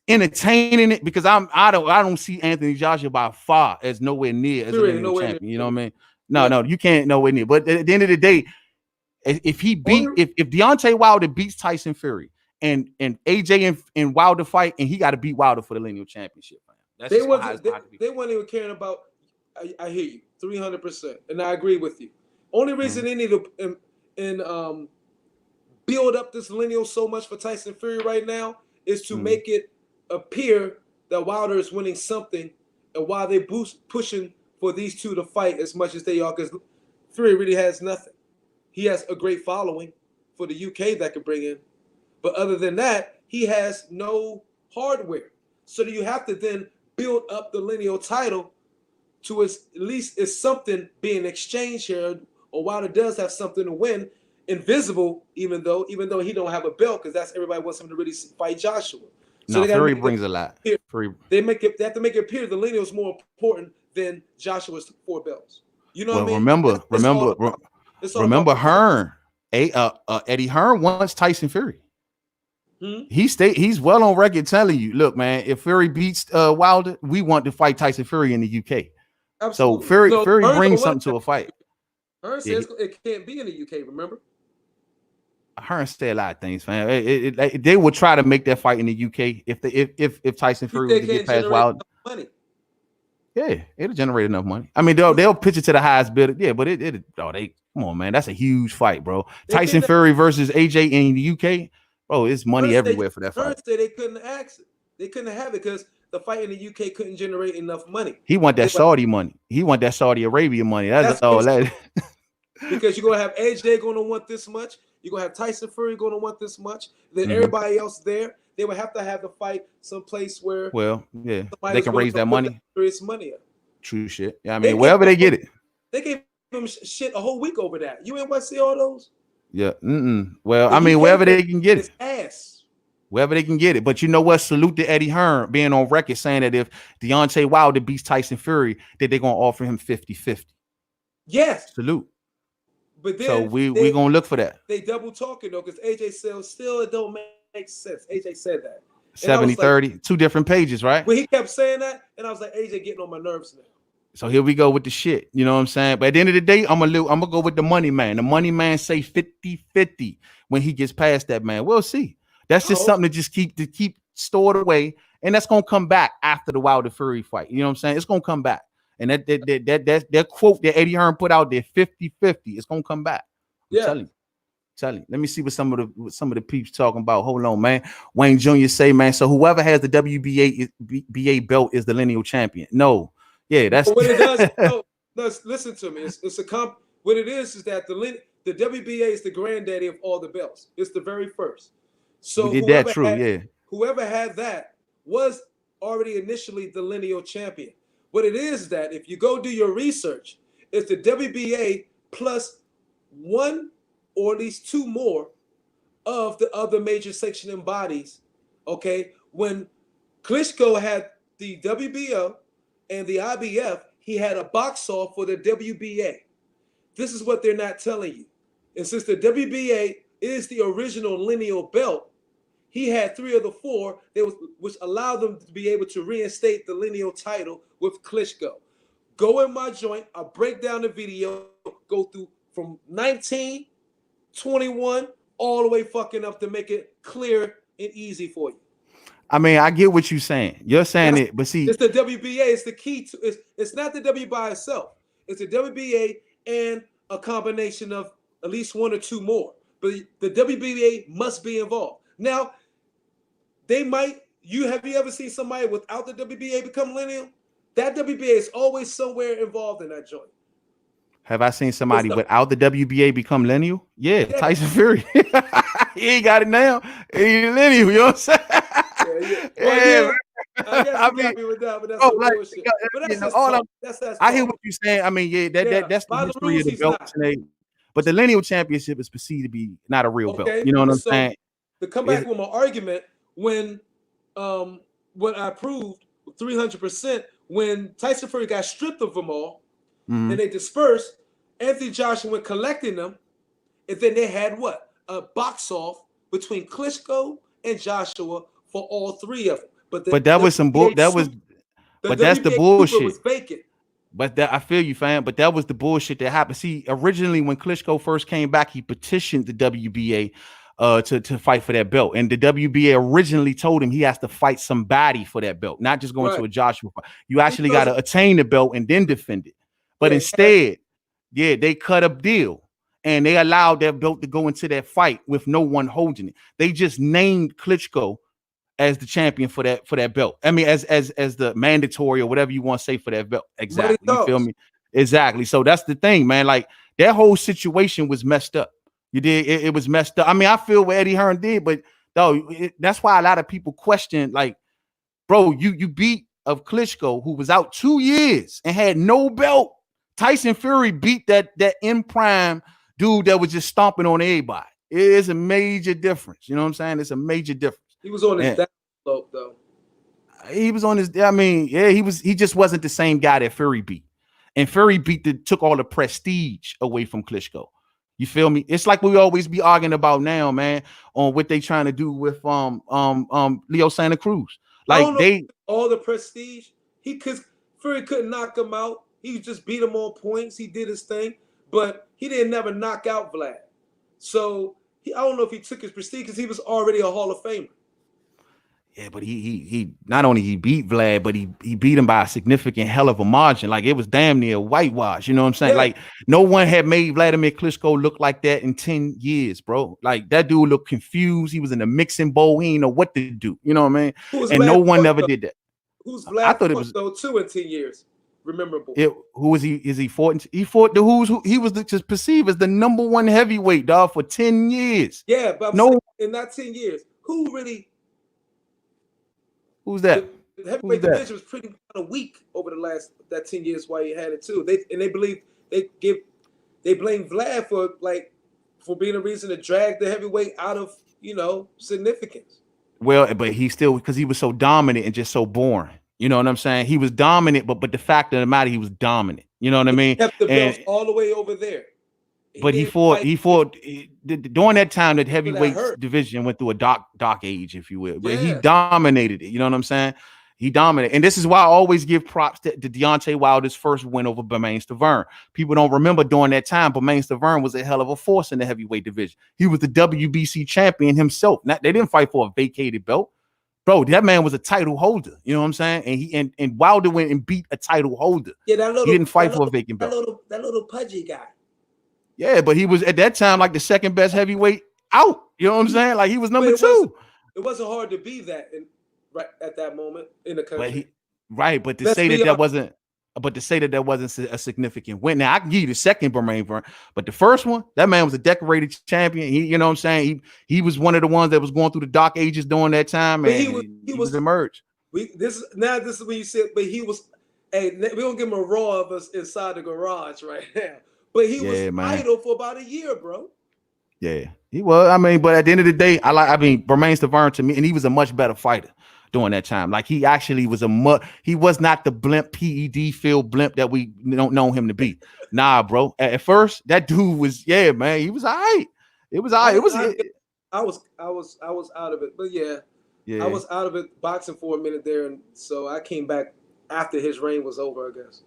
entertaining it because I don't see Anthony Joshua by far as nowhere near as a lineal champion. You know what I mean? No, you can't nowhere near. But at the end of the day, if Deontay Wilder beats Tyson Fury and AJ and Wilder fight, and he got to beat Wilder for the lineal championship. They weren't even caring about. I hear you 300%, and I agree with you. Only reason they need to build up this lineal so much for Tyson Fury right now is to make it appear that Wilder is winning something, and while they pushing for these two to fight as much as they are, because Fury really has nothing. He has a great following for the UK that could bring in, but other than that, he has no hardware. So you have to then build up the lineal title to at least it's something being exchanged here, or Wilder does have something to win. Invisible, even though he don't have a belt, because that's everybody wants him to really fight Joshua. So no, Fury brings a lot. They have to make it appear the lineal is more important than Joshua's 4 belts. You know what I mean? Remember Hearn. Eddie Hearn wants Tyson Fury. He's well on record telling you, look, man, if Fury beats Wilder, we want to fight Tyson Fury in the UK. Absolutely. So Fury brings something to a fight. Hearn says it can't be in the UK, remember? Hearn said a lot of things, man. They would try to make that fight in the UK if Tyson Fury would get past Wilder. Money. Yeah, it'll generate enough money. I mean, they'll pitch it to the highest bidder. Yeah, but come on, man, that's a huge fight, bro. Tyson Fury versus AJ in the UK, bro. It's money everywhere for that fight. First, they couldn't ask it. They couldn't have it because the fight in the UK couldn't generate enough money. He want that Saudi money. He want that Saudi Arabia money. That's all that. Because you're gonna have AJ going to want this much. You're gonna have Tyson Fury going to want this much. Then everybody else there, they would have to have the fight someplace where. Well, yeah, they can raise that money. Money up. True shit. Yeah, I mean, wherever they get it. They gave him shit a whole week over that. You ain't want to see all those? Yeah. Well, I mean, wherever they can get it. Ass. Wherever they can get it. But you know what? Salute to Eddie Hearn being on record saying that if Deontay Wilder beats Tyson Fury, that they're going to offer him 50-50. Yes. Salute. But then so we're going to look for that. They double talking, though, because AJ said still it don't make sense. AJ said that. 70-30, like, 2 different pages, right? When he kept saying that, and I was like, AJ getting on my nerves now. So here we go with the shit. You know what I'm saying? But at the end of the day, I'm gonna go with the money man. The money man say 50-50 when he gets past that, man. We'll see. That's just something to just keep stored away, and that's gonna come back after the Wilder Fury fight. You know what I'm saying? It's gonna come back. And that quote that Eddie Hearn put out there, 50-50, it's gonna come back. I'm telling you. Let me see what some of the peeps talking about. Hold on, man. Wayne Jr. say, man, so whoever has the WBA belt is the lineal champion. No. Yeah, that's what it does. No, listen to me. It's a what it is that the WBA is the granddaddy of all the belts. It's the very first. We So did that true, yeah. whoever had that was already initially the lineal champion. What it is that if you go do your research, it's the WBA plus one or at least two more of the other major sanctioning bodies. Okay, when Klitschko had the WBO and the IBF, he had a box off for the WBA. This is what they're not telling you. And since the WBA is the original lineal belt, he had three of the four, which allowed them to be able to reinstate the lineal title with Klitschko. Go in my joint, I'll break down the video, go through from 19, 21, all the way fucking up to make it clear and easy for you. I mean, I get what you're saying. You're saying it, but see, it's the WBA. It's the key to it's not the W by itself. It's the WBA and a combination of at least one or two more. But the WBA must be involved. Now, they might. Have you ever seen somebody without the WBA become lineal? That WBA is always somewhere involved in that joint. Have I seen somebody without the WBA become lineal? Yeah. Tyson Fury. He ain't got it now. He ain't lineal. You know what I'm saying? I mean, with that, but that's bullshit. But that's I hear what you're saying. I mean, that's the history of the belts today. But the lineal championship is perceived to be not a real belt. You know what I'm saying? To come back with my argument, when I proved 300%, when Tyson Fury got stripped of them all, and they dispersed, Anthony Joshua went collecting them, and then they had what? A box off between Klitschko and Joshua for all three of them. But that was some bull. But that's the bullshit. Was vacant. But I feel you, fam. But that was the bullshit that happened. See, originally when Klitschko first came back, he petitioned the WBA to fight for that belt, and the WBA originally told him he has to fight somebody for that belt, not just going to a Joshua fight. You actually got to attain the belt and then defend it. But instead, they cut a deal. And they allowed that belt to go into that fight with no one holding it. They just named Klitschko as the champion for that belt. I mean, as the mandatory or whatever you want to say for that belt. Exactly. You feel me? Exactly. So that's the thing, man. Like that whole situation was messed up. You did. It was messed up. I mean, I feel what Eddie Hearn did, but though that's why a lot of people question, like, bro, you beat of Klitschko, who was out 2 years and had no belt. Tyson Fury beat that in prime dude that was just stomping on everybody. It is a major difference. You know what I'm saying? It's a major difference. He was on his down slope, though. He was on his. I mean, yeah, he just wasn't the same guy that Fury beat. And Fury took all the prestige away from Klitschko. You feel me? It's like we always be arguing about now, man, on what they trying to do with Leo Santa Cruz. Like all the prestige. Fury couldn't knock him out. He just beat him on points. He did his thing. But he didn't never knock out Vlad. So I don't know if he took his prestige because he was already a Hall of Famer. Yeah, but he not only he beat Vlad, but he beat him by a significant hell of a margin. Like it was damn near whitewash. You know what I'm saying? Yeah. Like no one had made Vladimir Klitschko look like that in 10 years, bro. Like that dude looked confused. He was in a mixing bowl. He didn't know what to do. You know what I mean? And Vlad no one ever did that. Who's Vlad? I thought it was though 2 in 10 years. Rememberable. Who was he? Is he fought? He fought the he was just perceived as the #1 heavyweight, dog, for 10 years. Yeah, but in that 10 years, who really? Who's that? The heavyweight division was pretty kind of weak over that 10 years while he had it too. They believe they blame Vlad for being a reason to drag the heavyweight out of significance. Well, but he still because he was so dominant and just so boring. You know what I'm saying? He was dominant, but the fact of the matter, he was dominant. You know what I mean? He kept the belts all the way over there. But he fought during that time that heavyweight division went through a dark age, if you will. But he dominated it. You know what I'm saying? He dominated. And this is why I always give props to Deontay Wilder's first win over Bermane Stiverne. People don't remember during that time, Bermane Stiverne was a hell of a force in the heavyweight division. He was the WBC champion himself. They didn't fight for a vacated belt. Bro, that man was a title holder. You know what I'm saying? And he and Wilder went and beat a title holder. Yeah, he didn't fight for a vacant belt. That little pudgy guy. Yeah, but he was at that time like the second best heavyweight out. You know what I'm saying? Like he was number 2. It wasn't hard to be that right at that moment in the country. But to say that wasn't. But to say that that wasn't a significant win. Now I can give you the second Bermain, but the first one, that man was a decorated champion. He, you know what I'm saying? He was one of the ones that was going through the dark ages during that time, But and he was emerged. This is when you said, but he was. Hey, we don't give him a raw of us inside the garage right now. But he was idle for about a year, bro. Yeah, he was. I mean, but at the end of the day, Bermain Stavern to me, and he was a much better fighter during that time. Like he actually was he was not the blimp PED field blimp that we don't know him to be. Nah, bro. At first, that dude was, man, he was all right. It was all right. I was out of it, but I was out of it boxing for a minute there, and so I came back after his reign was over, I guess.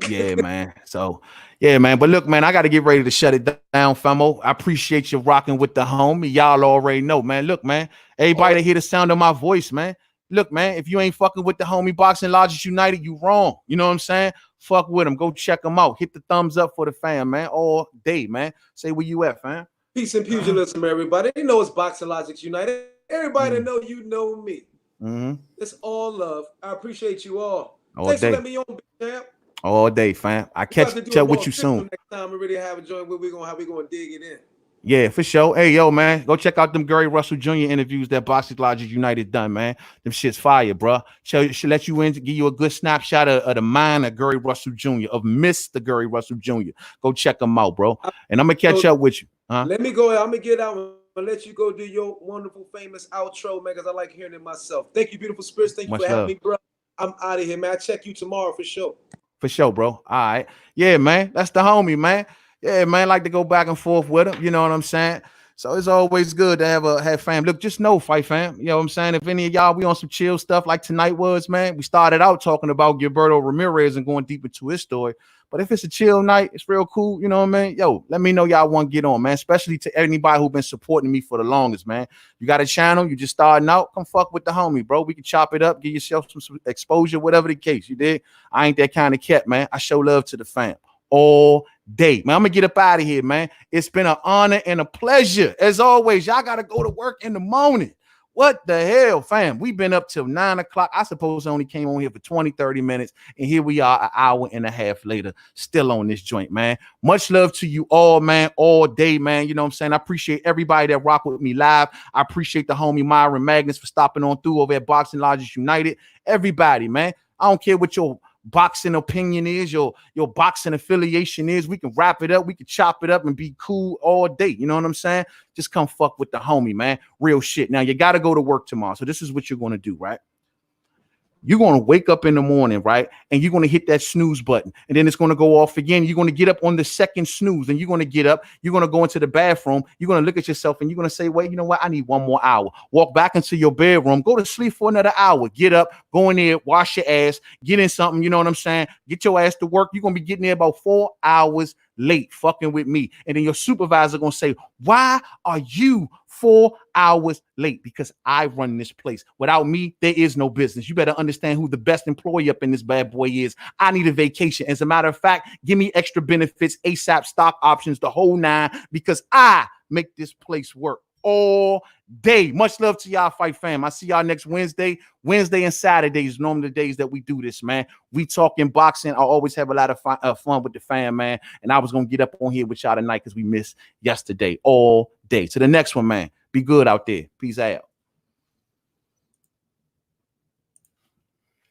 Yeah, man. So, man. But look, man, I got to get ready to shut it down, famo. I appreciate you rocking with the homie. Y'all already know, man. Look, man, everybody that hear the sound of my voice, man. Look, man, if you ain't fucking with the homie Boxing Logic United, you wrong. You know what I'm saying? Fuck with them. Go check them out. Hit the thumbs up for the fam, man. All day, man. Say where you at, fam. Peace and pugilism, everybody. They know it's Boxing Logic United. Everybody that know you know me. It's all love. I appreciate you all. Thanks for letting me on, big champ. All day, fam. I catch up with you soon. Next time we really have a joint where we gonna dig it in. Yeah, for sure. Hey, yo, man, go check out them Gary Russell Jr. interviews that Boxing Logic United done, man. Them shit's fire, bro. Should let you in to give you a good snapshot of the mind of Gary Russell Jr., of Mr. Gary Russell Jr. Go check them out, bro. And I'm going to catch up with you. Let me go. I'm going to get out and let you go do your wonderful, famous outro, man, because I like hearing it myself. Thank you, beautiful spirits. Thank you for having me, bro. I'm out of here, man. I'll check you tomorrow for sure. For sure, bro. All right. Yeah, man. That's the homie, man. Yeah, man, like to go back and forth with him. You know what I'm saying? So it's always good to have fam. Look, just know, fight fam. You know what I'm saying? If any of y'all, we on some chill stuff like tonight was, man. We started out talking about Gilberto Ramirez and going deep into his story. But if it's a chill night, it's real cool. You know what I mean? Yo, let me know y'all want to get on, man. Especially to anybody who been supporting me for the longest, man. You got a channel, you just starting out, come fuck with the homie, bro. We can chop it up, give yourself some exposure, whatever the case. You did. I ain't that kind of cat, man. I show love to the fam all day, man. I'm gonna get up out of here, man. It's been an honor and a pleasure. As always, y'all gotta go to work in the morning. What the hell, fam? We've been up till 9 o'clock. I suppose I only came on here for 20-30 minutes, and here we are an hour and a half later, still on this joint, man. Much love to you all, man, all day, man. You know what I'm saying? I appreciate everybody that rock with me live. I appreciate the homie Myron Magnus for stopping on through over at Boxing Logic United. Everybody, man. I don't care what your boxing opinion is, your boxing affiliation is. We can wrap it up, we can chop it up and be cool all day. You know what I'm saying? Just come fuck with the homie, man. Real shit. Now you got to go to work tomorrow. So this is what you're going to do, right? You're going to wake up in the morning, right? And you're going to hit that snooze button. And then it's going to go off again. You're going to get up on the second snooze. And you're going to get up. You're going to go into the bathroom. You're going to look at yourself and you're going to say, wait, you know what? I need one more hour. Walk back into your bedroom. Go to sleep for another hour. Get up. Go in there. Wash your ass. Get in something. You know what I'm saying? Get your ass to work. You're going to be getting there about 4 hours late fucking with me. And then your supervisor going to say, why are you 4 hours late? Because I run this place. Without me, there is no business. You better understand who the best employee up in this bad boy is. I need a vacation. As a matter of fact, give me extra benefits, ASAP stock options, the whole nine, because I make this place work all day. Much love to y'all, fight fam. I see y'all next Wednesday. Wednesday and Saturdays, normally the days that we do this, man. We talking boxing. I always have a lot of fun with the fam, man. And I was going to get up on here with y'all tonight because we missed yesterday all day. To the next one, man. Be good out there. Peace out.